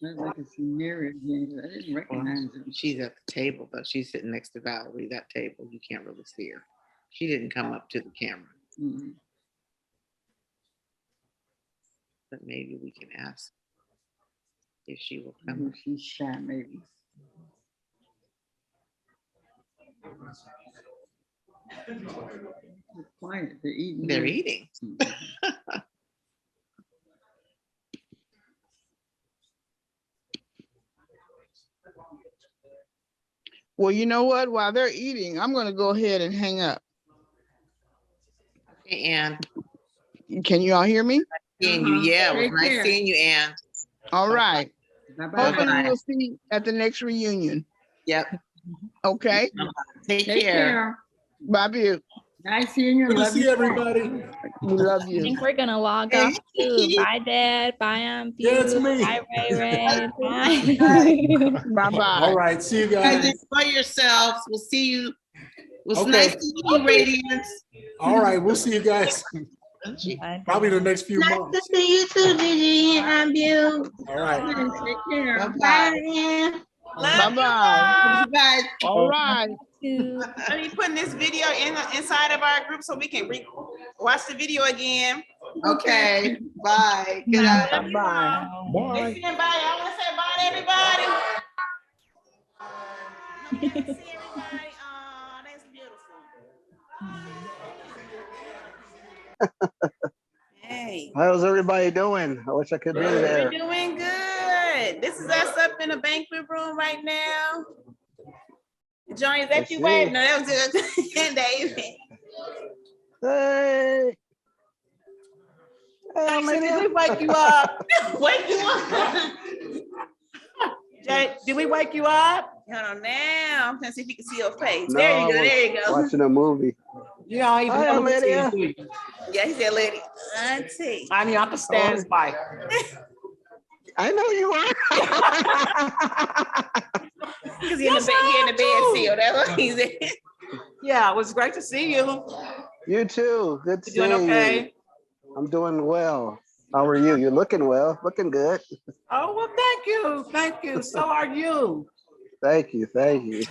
K: I can see Mary again. I didn't recognize her.
I: She's at the table, but she's sitting next to Valerie. That table, you can't really see her. She didn't come up to the camera,
K: Mhm.
I: but maybe we can ask if she will
K: I
I: come.
K: think she's shy, maybe. They're quiet. They're eating.
I: They're eating.
H: Well, you know what? While they're eating, I'm gonna go ahead and hang up.
I: Hey, Ann.
H: Can you all hear me?
I: Seeing you. Yeah, it was
K: Take
I: nice
K: care.
I: seeing you, Ann.
H: All right.
K: Bye-bye.
H: Hopefully we'll see you at the next reunion.
I: Yep.
H: Okay.
I: Take
K: Take
I: care.
K: care.
H: Bye, Butte.
K: Nice seeing you.
P: Good to
K: Love
P: see
K: you.
P: everybody.
H: We love
L: I
H: you.
L: think we're gonna log off too. Bye, Dad. Bye,
P: Yeah, it's me.
L: Bye, Ray. Bye.
H: Bye-bye.
P: All right, see you
I: Guys,
P: guys.
I: enjoy yourselves. We'll see you. It was
P: Okay.
I: nice seeing you, Radiance.
P: All right, we'll see you guys probably the next few
I: Nice to
P: months.
I: see you too, Gigi. I'm you.
P: All right.
K: Take care.
I: Bye.
H: Bye-bye.
I: Bye.
H: All right.
F: Are you putting this video inside of our group so we can watch the video again?
I: Okay. Bye. Good night.
H: Bye-bye.
P: Bye.
F: Saying bye. I want to say bye to everybody. No, we didn't see everybody. Oh, that's beautiful. Hey.
C: How's everybody doing? I wish I could be there.
F: We're doing good. This is us up in the banquet room right now. Johnny, is that
C: Let's
F: you
C: see.
F: waving? No, that was good. David.
C: Hey.
F: Jackson, did we wake you up? Wake you up? Jay, did we wake you up? Hold on now. I'm trying to see if you can see your face.
C: No,
F: There you
C: I
F: go.
C: was
F: There you go.
C: watching a movie.
B: You don't even
C: Hi,
B: know who it
C: Lydia.
B: is, do you?
F: Yeah, he said, lady. Auntie.
B: I mean, I can stand by.
C: I know you
F: Because he in the bed still. That's what he said.
B: Yeah, it was great to see you.
C: You too. Good
B: You
C: seeing
B: doing okay?
C: you. I'm doing well. How are you? You're looking well. Looking good.
B: Oh, well, thank you. Thank you. So are you.
C: Thank you. Thank you.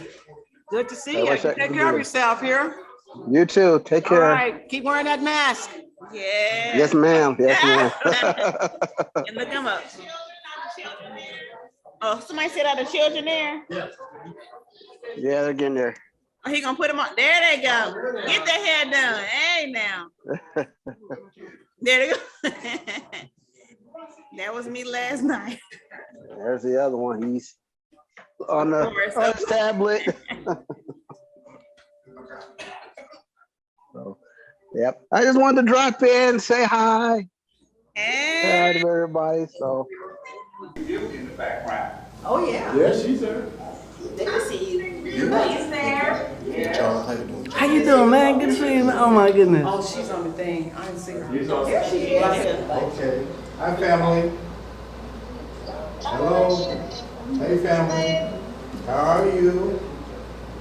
B: Good to see
C: I
B: you.
C: wish I
B: Take
C: could
B: care of
C: be.
B: yourself here.
C: You too. Take
B: All
C: care.
B: right. Keep wearing that mask.
F: Yeah.
C: Yes, ma'am. Yes, ma'am.
F: And look them up. Oh, somebody said, are the children there?
C: Yeah, they're getting there.
F: Oh, he gonna put them on. There they go. Get their hair done. Hey, now. There they go. That was me last night.
C: There's the other one. He's on the tablet. So, yep. I just wanted to drop in, say hi. Say hi to everybody. So.
G: In the background.
N: Oh, yeah.
P: Yeah, she's there.
N: They can see you.
F: He's there.
P: Charles, how you doing?
Q: How you doing, man? Good to see you, man. Oh my goodness.
N: Oh, she's on the thing. I didn't see her.
F: There she is.
P: Okay. Hi, family. Hello. Hey, family. How are you?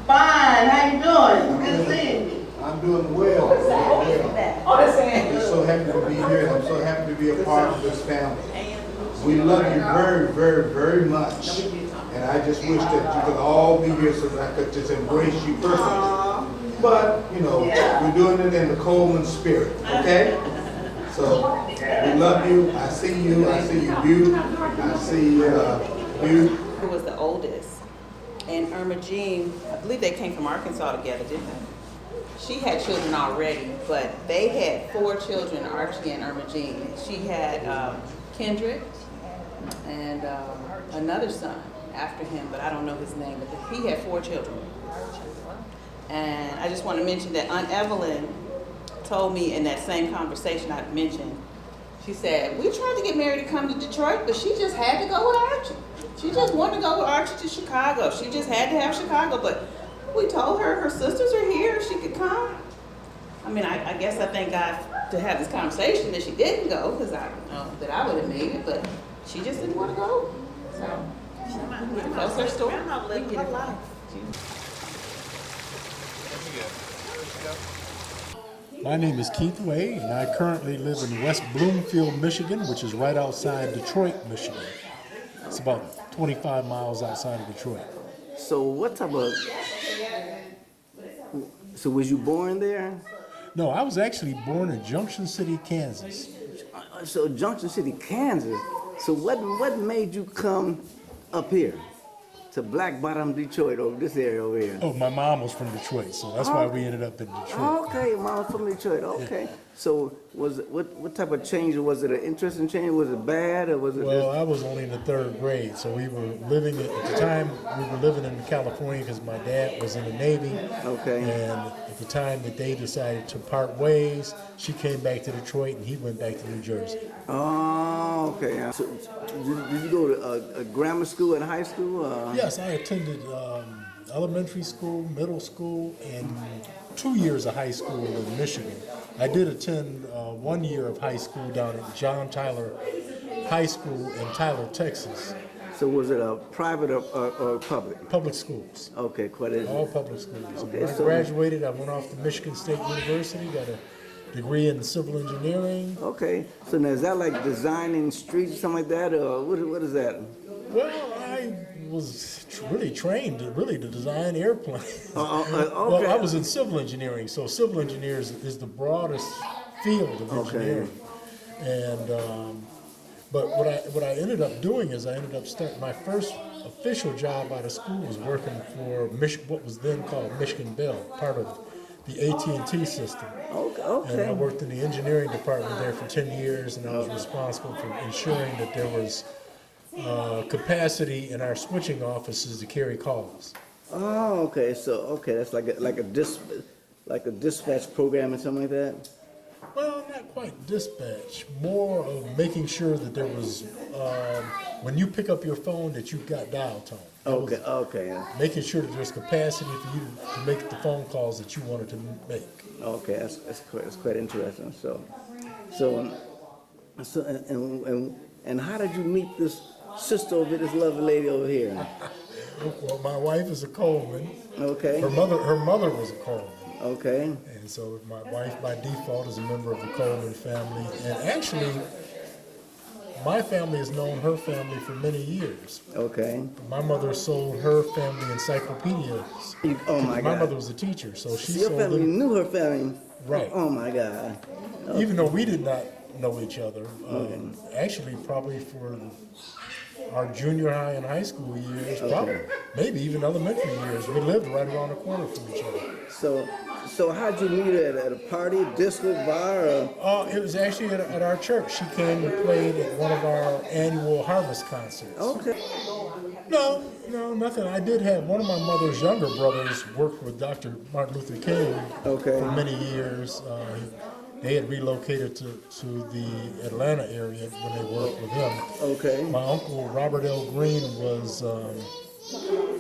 N: Fine, how you doing? Good seeing you.
P: I'm doing well.
N: Oh, that's
P: I'm just so happy to be here. I'm so happy to be a part of this family. We love you very, very, very much. And I just wish that you could all be here so that I could just embrace you personally. But, you know, we're doing it in the Coleman spirit, okay? So, we love you. I see you. I see you, Butte. I see Butte.
A: Who was the oldest. And Irma Jean, I believe they came from Arkansas together, didn't they? She had children already, but they had 4 children, Archie and Irma Jean. She had Kendrick and another son after him, but I don't know his name. But he had 4 children. And I just want to mention that Aunt Evelyn told me in that same conversation I mentioned, she said, we tried to get Mary to come to Detroit, but she just had to go with Archie. She just wanted to go with Archie to Chicago. She just had to have Chicago, but we told her her sisters are here, she could come. I mean, I guess I thank God to have this conversation that she didn't go, because I know that I would have made it, but she just didn't want to go. So, that's her story.
R: My name is Keith Way, and I currently live in West Bloomfield, Michigan, which is right outside Detroit, Michigan. It's about 25 miles outside of Detroit.
Q: So what type of, so was you born there?
R: No, I was actually born in Junction City, Kansas.
Q: So Junction City, Kansas. So what made you come up here to Black Bottom, Detroit, over this area over here?
R: Oh, my mom was from Detroit, so that's why we ended up in Detroit.
Q: Okay, mom from Detroit. Okay. Yeah. So was it, what type of change? Was it an interesting change? Was it bad or was it?
R: Well, I was only in the 3rd grade, so we were living at the time. We were living in California because my dad was in the Navy.
Q: Okay.
R: And at the time that they decided to part ways, she came back to Detroit and he went back to New Jersey.
Q: Oh, okay. So did you go to a grammar school and high school?
R: Yes, I attended elementary school, middle school, and 2 years of high school in Michigan. I did attend 1 year of high school down at John Tyler High School in Tyler, Texas.
Q: So was it a private or public?
R: Public schools.
Q: Okay, quite a...
R: All public schools.
Q: Okay,
R: when I graduated, I went off to Michigan State University, got a degree in civil engineering.
Q: Okay, so now is that like designing streets, something like that, or what is that?
R: Well, I was really trained to design airplanes.
Q: Okay.
R: Well, I was in civil engineering, so civil engineers is the broadest field of engineering. And but what I ended up doing is I ended up starting my first official job out of school was working for what was then called Michigan Bell, part of the AT&T system.
Q: Okay.
R: And I worked in the engineering department there for 10 years, and I was responsible for ensuring that there was capacity in our switching offices to carry calls.
Q: Oh, okay. So that's like a dispatch program or something like that.
R: Well, not quite dispatch. More of making sure that there was when you pick up your phone that you've got dial tone.
Q: Okay.
R: Making sure that there's capacity for you to make the phone calls that you wanted to make.
Q: Okay, that's quite interesting. And how did you meet this sister over this lovely lady over here?
R: Well, my wife is a Coleman.
Q: Okay.
R: Her mother was a Coleman.
Q: Okay.
R: And so my wife by default is a member of the Coleman family. And actually, my family has known her family for many years.
Q: Okay.
R: My mother sold her family encyclopedias.
Q: Oh my God.
R: My mother was a teacher, so she
Q: Your
R: sold
Q: family
R: them.
Q: knew her family.
R: Right.
Q: Oh my God. Okay.
R: Even though we did not know each other, actually probably for our junior high and high school years, probably maybe even elementary years, we lived right around the corner from each other.
Q: So how'd you meet her at a party, disco, bar? Or?
R: It was actually at our church. She came and played at one of our annual harvest concerts.
Q: Okay.
R: No, nothing. I did have one of my mother's younger brothers worked with Dr. Martin Luther King for many years. They had relocated to the Atlanta area when they worked with him.
Q: Okay.
R: My uncle Robert L. Green was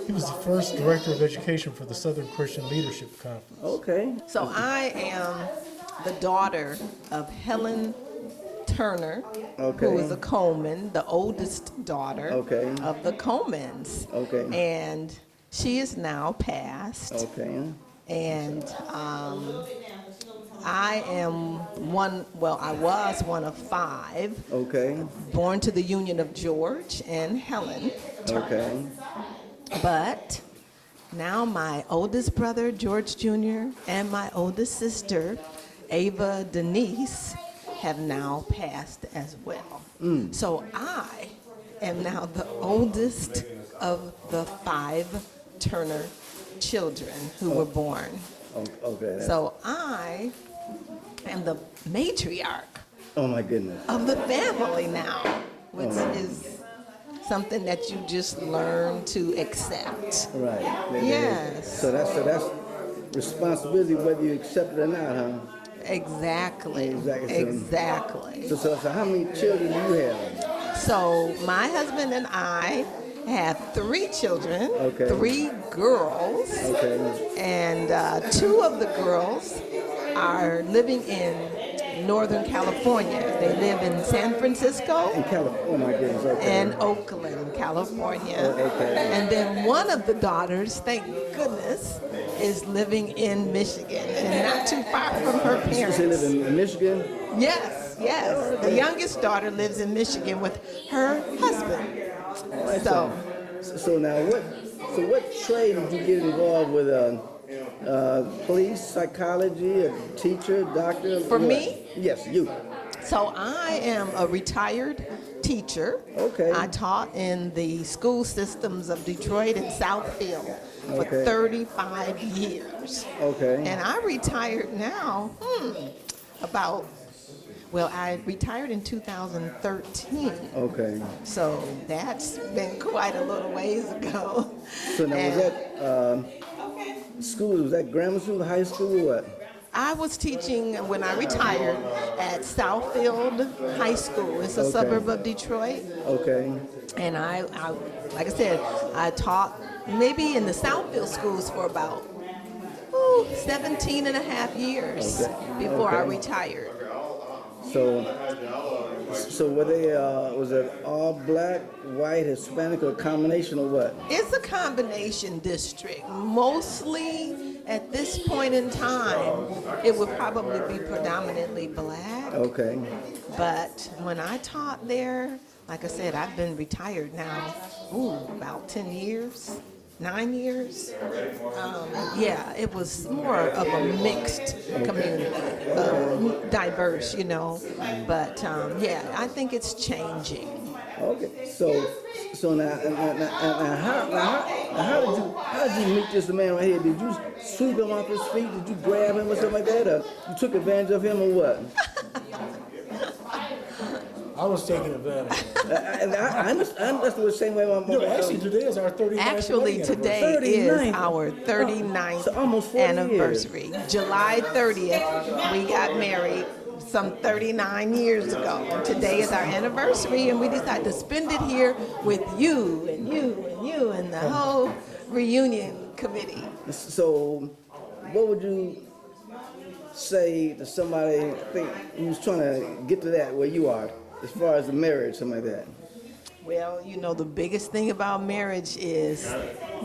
R: he was the first director of education for the Southern Christian Leadership Conference.
Q: Okay.
N: So I am the daughter of Helen Turner, who is a Coleman, the oldest daughter of the Comans. Okay. And she is now passed.
Q: Okay.
N: And I am I was one of 5.
Q: Okay.
N: Born to the union of George and Helen Turner.
Q: Okay.
N: But now my oldest brother, George Jr., and my oldest sister, Ava Denise, have now passed as well. So I am now the oldest of the 5 Turner children who were born.
Q: Okay.
N: So I am the matriarch
Q: Oh my goodness.
N: of the family now, which is something that you just learn to accept.
Q: Right.
N: Yes.
Q: So that's responsibility whether you accept it or not, huh?
N: Exactly.
Q: So how many children do you have?
N: So my husband and I have 3 children,
Q: Okay.
N: 3 girls, and 2 of the girls are living in Northern California. They live in San Francisco
Q: oh my goodness,
N: and Oakland, California.
Q: Okay.
N: And then one of the daughters, thank goodness, is living in Michigan and not too far from her parents.
Q: She live in Michigan?
N: Yes. The youngest daughter lives in Michigan with her husband.
Q: So now what trade did you get involved with? Police, psychology, a teacher, doctor?
N: For me?
Q: Yes, you.
N: So I am a retired teacher.
Q: Okay.
N: I taught in the school systems of Detroit and Southfield for 35 years.
Q: Okay.
N: And I retired now, I retired in 2013.
Q: Okay.
N: So that's been quite a little ways ago.
Q: So now was that school, was that grammar school, high school, or what?
N: I was teaching when I retired at Southfield High School. It's a suburb of Detroit.
Q: Okay.
N: And I, like I said, I taught maybe in the Southfield schools for about 17 and a half years before I retired.
Q: So were they, was it all black, white, Hispanic, or a combination of what?
N: It's a combination district. Mostly at this point in time, it would probably be predominantly black.
Q: Okay.
N: But when I taught there, like I said, I've been retired now, about 10 years. 9 years. It was more of a mixed community, diverse, But I think it's changing.
Q: Okay, so now how did you meet this man right here? Did you sweep him off his feet? Did you grab him or something like that? Or you took advantage of him or what?
R: I was taking advantage.
Q: I understand the same way.
R: Actually, today is our 39th.
N: Actually, today is our 39th
Q: so almost 40
N: anniversary.
Q: Years.
N: July 30th, we got married some 39 years ago. And today is our anniversary, and we decided to spend it here with you and you and you and the whole reunion committee.
Q: So, what would you say to somebody who's trying to get to that where you are? As far as the marriage, something like that?
N: Well, the biggest thing about marriage is,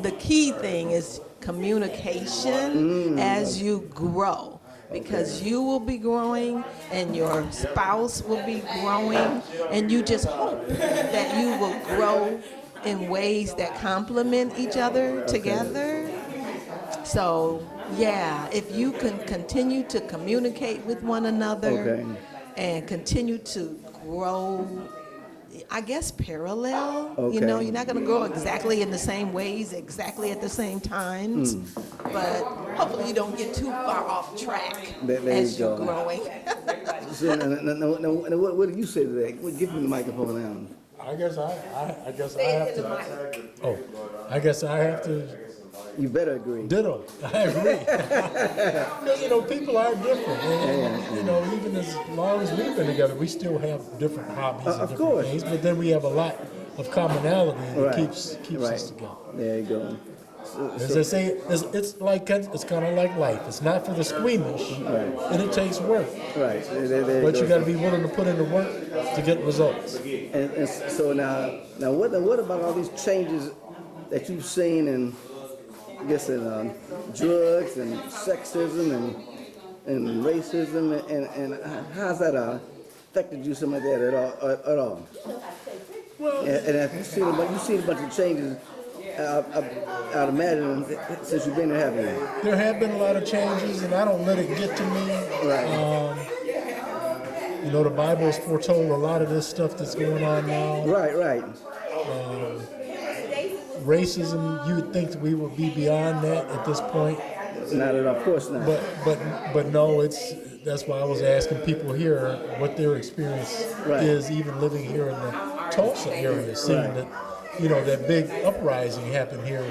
N: the key thing is communication as you grow. Because you will be growing and your spouse will be growing, and you just hope that you will grow in ways that complement each other together. So, if you can continue to communicate with one another and continue to grow, I guess, parallel. You're not going to grow exactly in the same ways, exactly at the same times, but hopefully you don't get too far off track as you're growing.
Q: So, now, what do you say to that? Give me the microphone now.
R: I guess I have to. I guess I have to.
Q: You better agree.
R: Ditto. I agree. People are different. And, even as long as we've been together, we still have different hobbies and different things. But then we have a lot of commonality that keeps us together.
Q: There you go.
R: As I say, it's kind of like life. It's not for the squeamish, and it takes work.
Q: Right.
R: But you got to be willing to put in the work to get results.
Q: And so now, what about all these changes that you've seen in, I guess, in drugs and sexism and racism, and how's that affected you, something like that at all? Well, and have you seen a bunch of changes? I'd imagine since you've been there, haven't you?
R: There have been a lot of changes, and I don't let it get to me.
Q: Right.
R: The Bible has foretold a lot of this stuff that's going on now.
Q: Right.
R: Racism, you would think that we would be beyond that at this point.
Q: Not at all, of course not.
R: But no, that's why I was asking people here what their experience is, even living here in the Tulsa area, seeing that you know, that big uprising happened here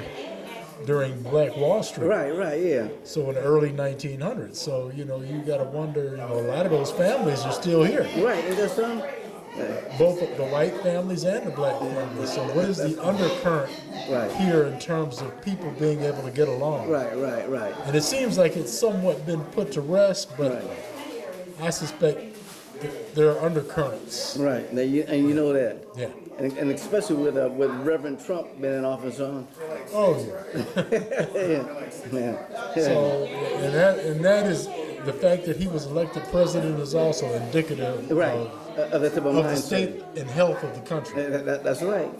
R: during Black Wall Street.
Q: Right, yeah.
R: So in the early 1900s. So, you know, you got to wonder, you know, a lot of those families are still here.
Q: Right, and there's some.
R: Both the white families and the black families. So what is the undercurrent here in terms of people being able to get along?
Q: Right.
R: And it seems like it's somewhat been put to rest, but I suspect there are undercurrents.
Q: Right, and you know that.
R: Yeah.
Q: And especially with Reverend Trump being in office on.
R: Oh
Q: yeah.
R: So and that is the fact that he was elected president is also indicative of the state and health of the country.
Q: That's right.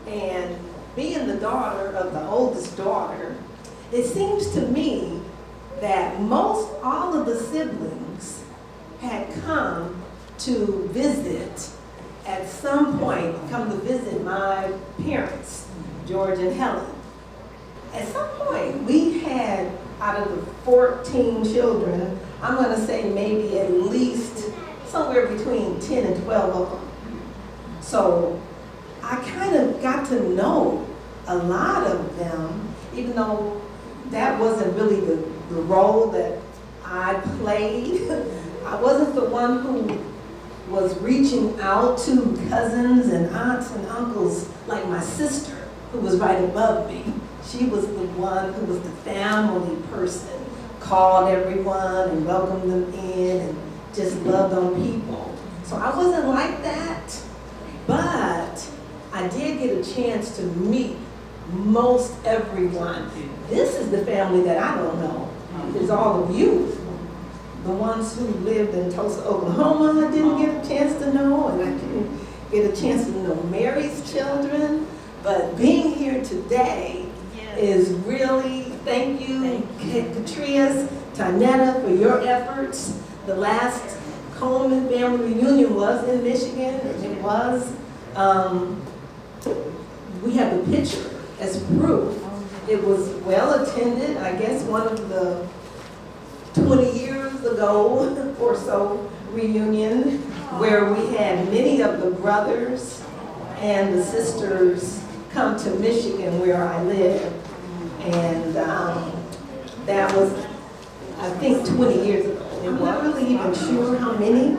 N: And being the daughter of the oldest daughter, it seems to me that most all of the siblings had come to visit at some point, come to visit my parents, George and Helen. At some point, we had, out of the 14 children, I'm gonna say maybe at least somewhere between 10 and 12 of them. So I kind of got to know a lot of them, even though that wasn't really the role that I played. I wasn't the one who was reaching out to cousins and aunts and uncles like my sister, who was right above me. She was the one who was the family person, called everyone and welcomed them in and just loved on people. So I wasn't like that, but I did get a chance to meet most everyone. This is the family that I don't know. It's all of you. The ones who lived in Tulsa, Oklahoma, I didn't get a chance to know, and I didn't get a chance to know Mary's children. But being here today is really, thank you, Katrias, Tanetta, for your efforts. The last Coleman family reunion was in Michigan. It was. We have a picture as proof. It was well attended. I guess one of the 20 years ago or so reunion where we had many of the brothers and the sisters come to Michigan where I live. And that was, I think, 20 years ago. I'm not really even sure how many,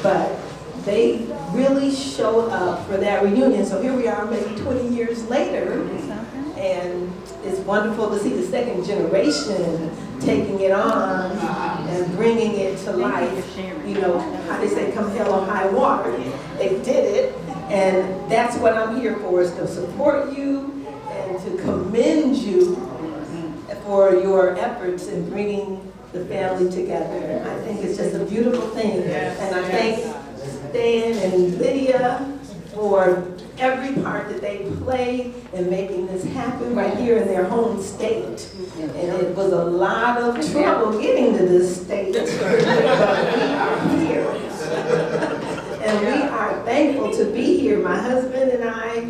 N: but they really showed up for that reunion. So here we are maybe 20 years later, and it's wonderful to see the second generation taking it on and bringing it to life. You know, how they say, come hell or high water. They did it, and that's what I'm here for, is to support you and to commend you for your efforts in bringing the family together. I think it's just a beautiful thing. And I thank Stan and Lydia for every part that they played in making this happen right here in their home state. And it was a lot of trouble getting to this state, but we are here. And we are thankful to be here. My husband and I,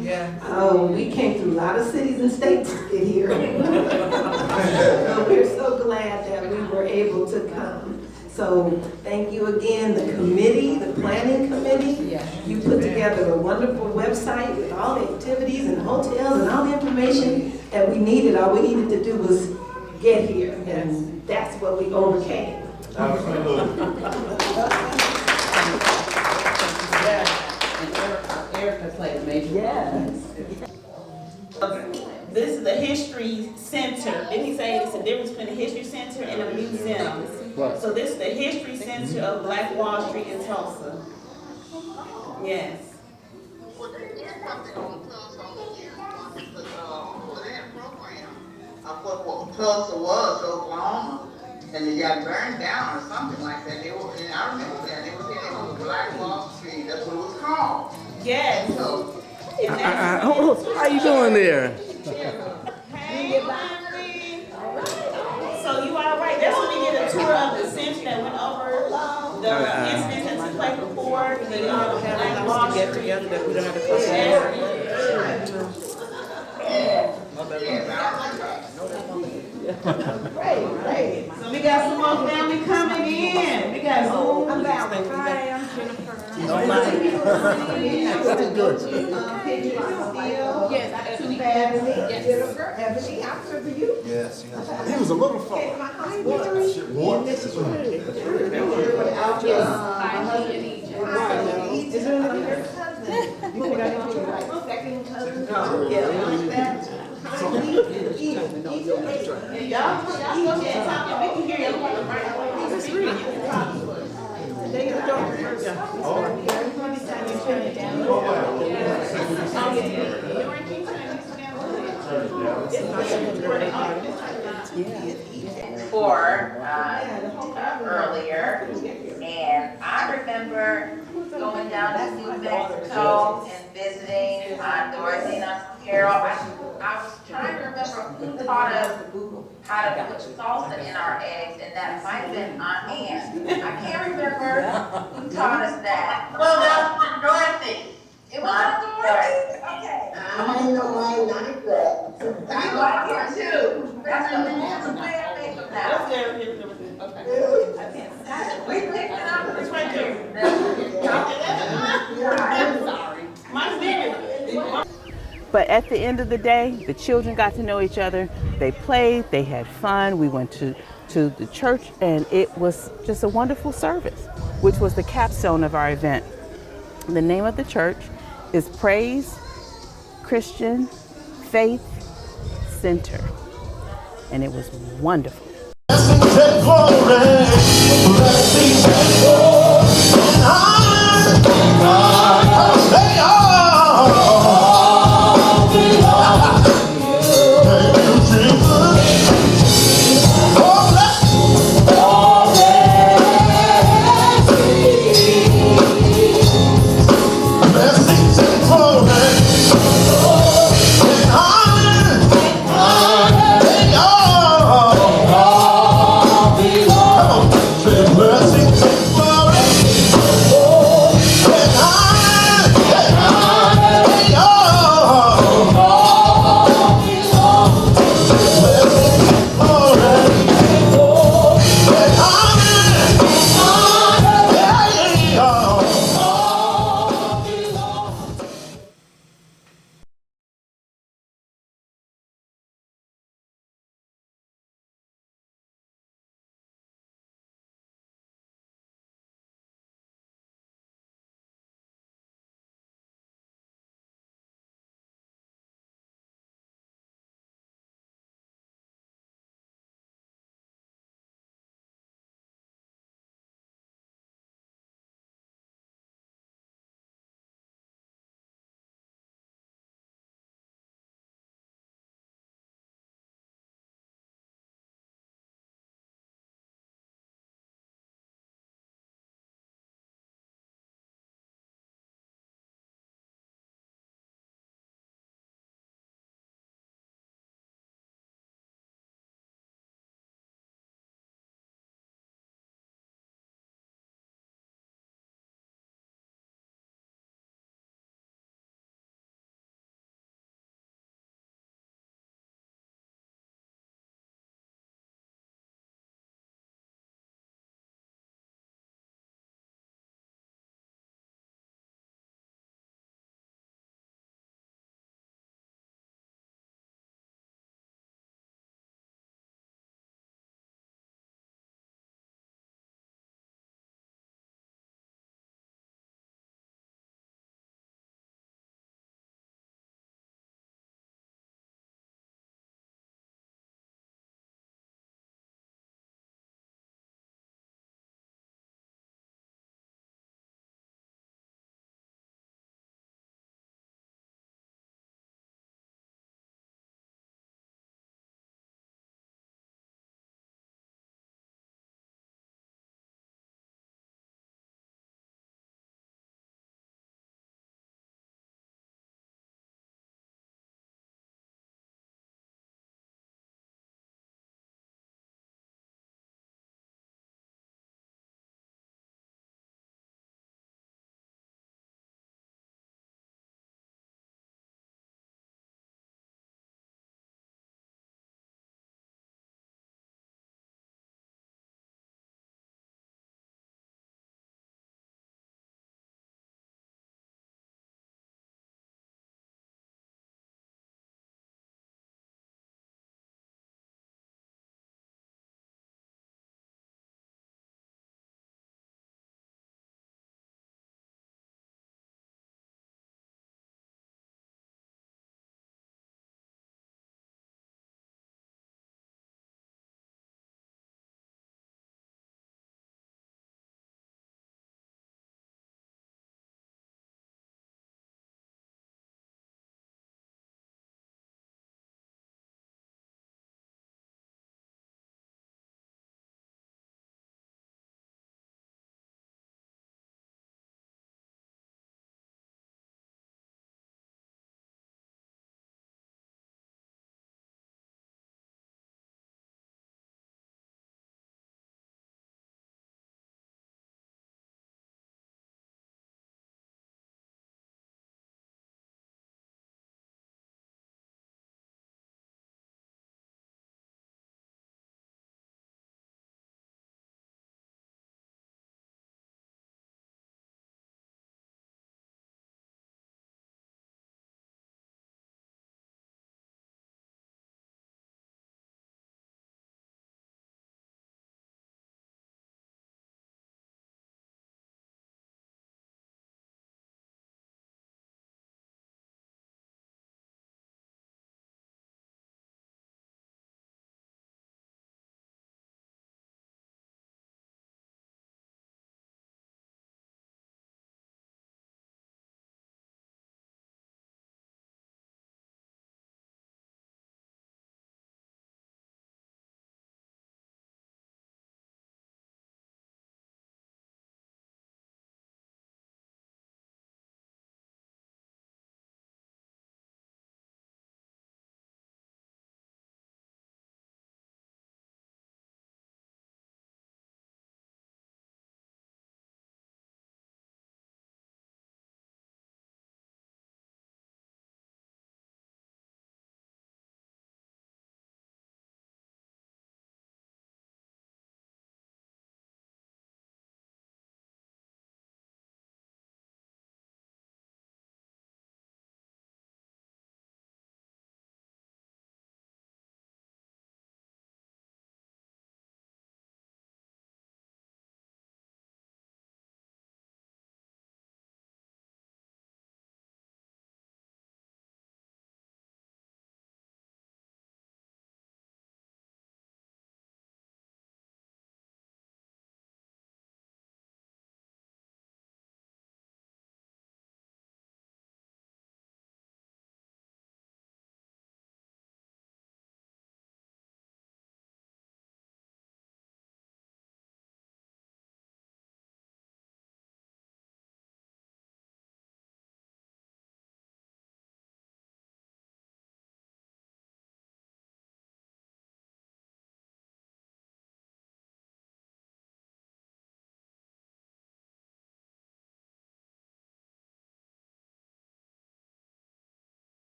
N: we came through a lot of cities and states to get here. So we're so glad that we were able to come. So thank you again, the committee, the planning committee. You put together a wonderful website with all the activities and hotels and all the information that we needed. All we needed to do was get here, and that's what we overcame. Erica played a major role.
F: This is the History Center. Didn't he say it's the difference between the History Center and a museum?
Q: Right.
F: So this is the History Center of Black Wall Street in Tulsa. Yes.
I: Tulsa was Oklahoma, and it got burned down or something like that. And I remember that. It was in Black Wall Street. That's what it was called.
F: Yes.
I: So,
Q: how you doing there?
F: So you all right? That's when we did a tour of the center that went over the incidents that took place before. Black Wall Street.
B: That we don't have to
F: Great. So we got some more family coming in. We got Zoom.
N: I'm Valerie. Hi, I'm Jennifer. Yes, too bad. Ebony, I remember you.
R: Yes, he was a little fella. What?
S: For earlier, and I remember going down to New Mexico and visiting Aunt Dorothy and Uncle Carol. I was trying to remember who taught us how to put salsa in our eggs, and that might have been Aunt Ann. I can't remember who taught us that. Well, that was Dorothy. It was Aunt Dorothy? Okay. I know I like that. I like it too. That's the only way I think of that. We picked it up. It's right there. I'm sorry.
A: But at the end of the day, the children got to know each other. They played, they had fun. We went to the church, and it was just a wonderful service, which was the capstone of our event. The name of the church is Praise Christian Faith Center, and it was wonderful.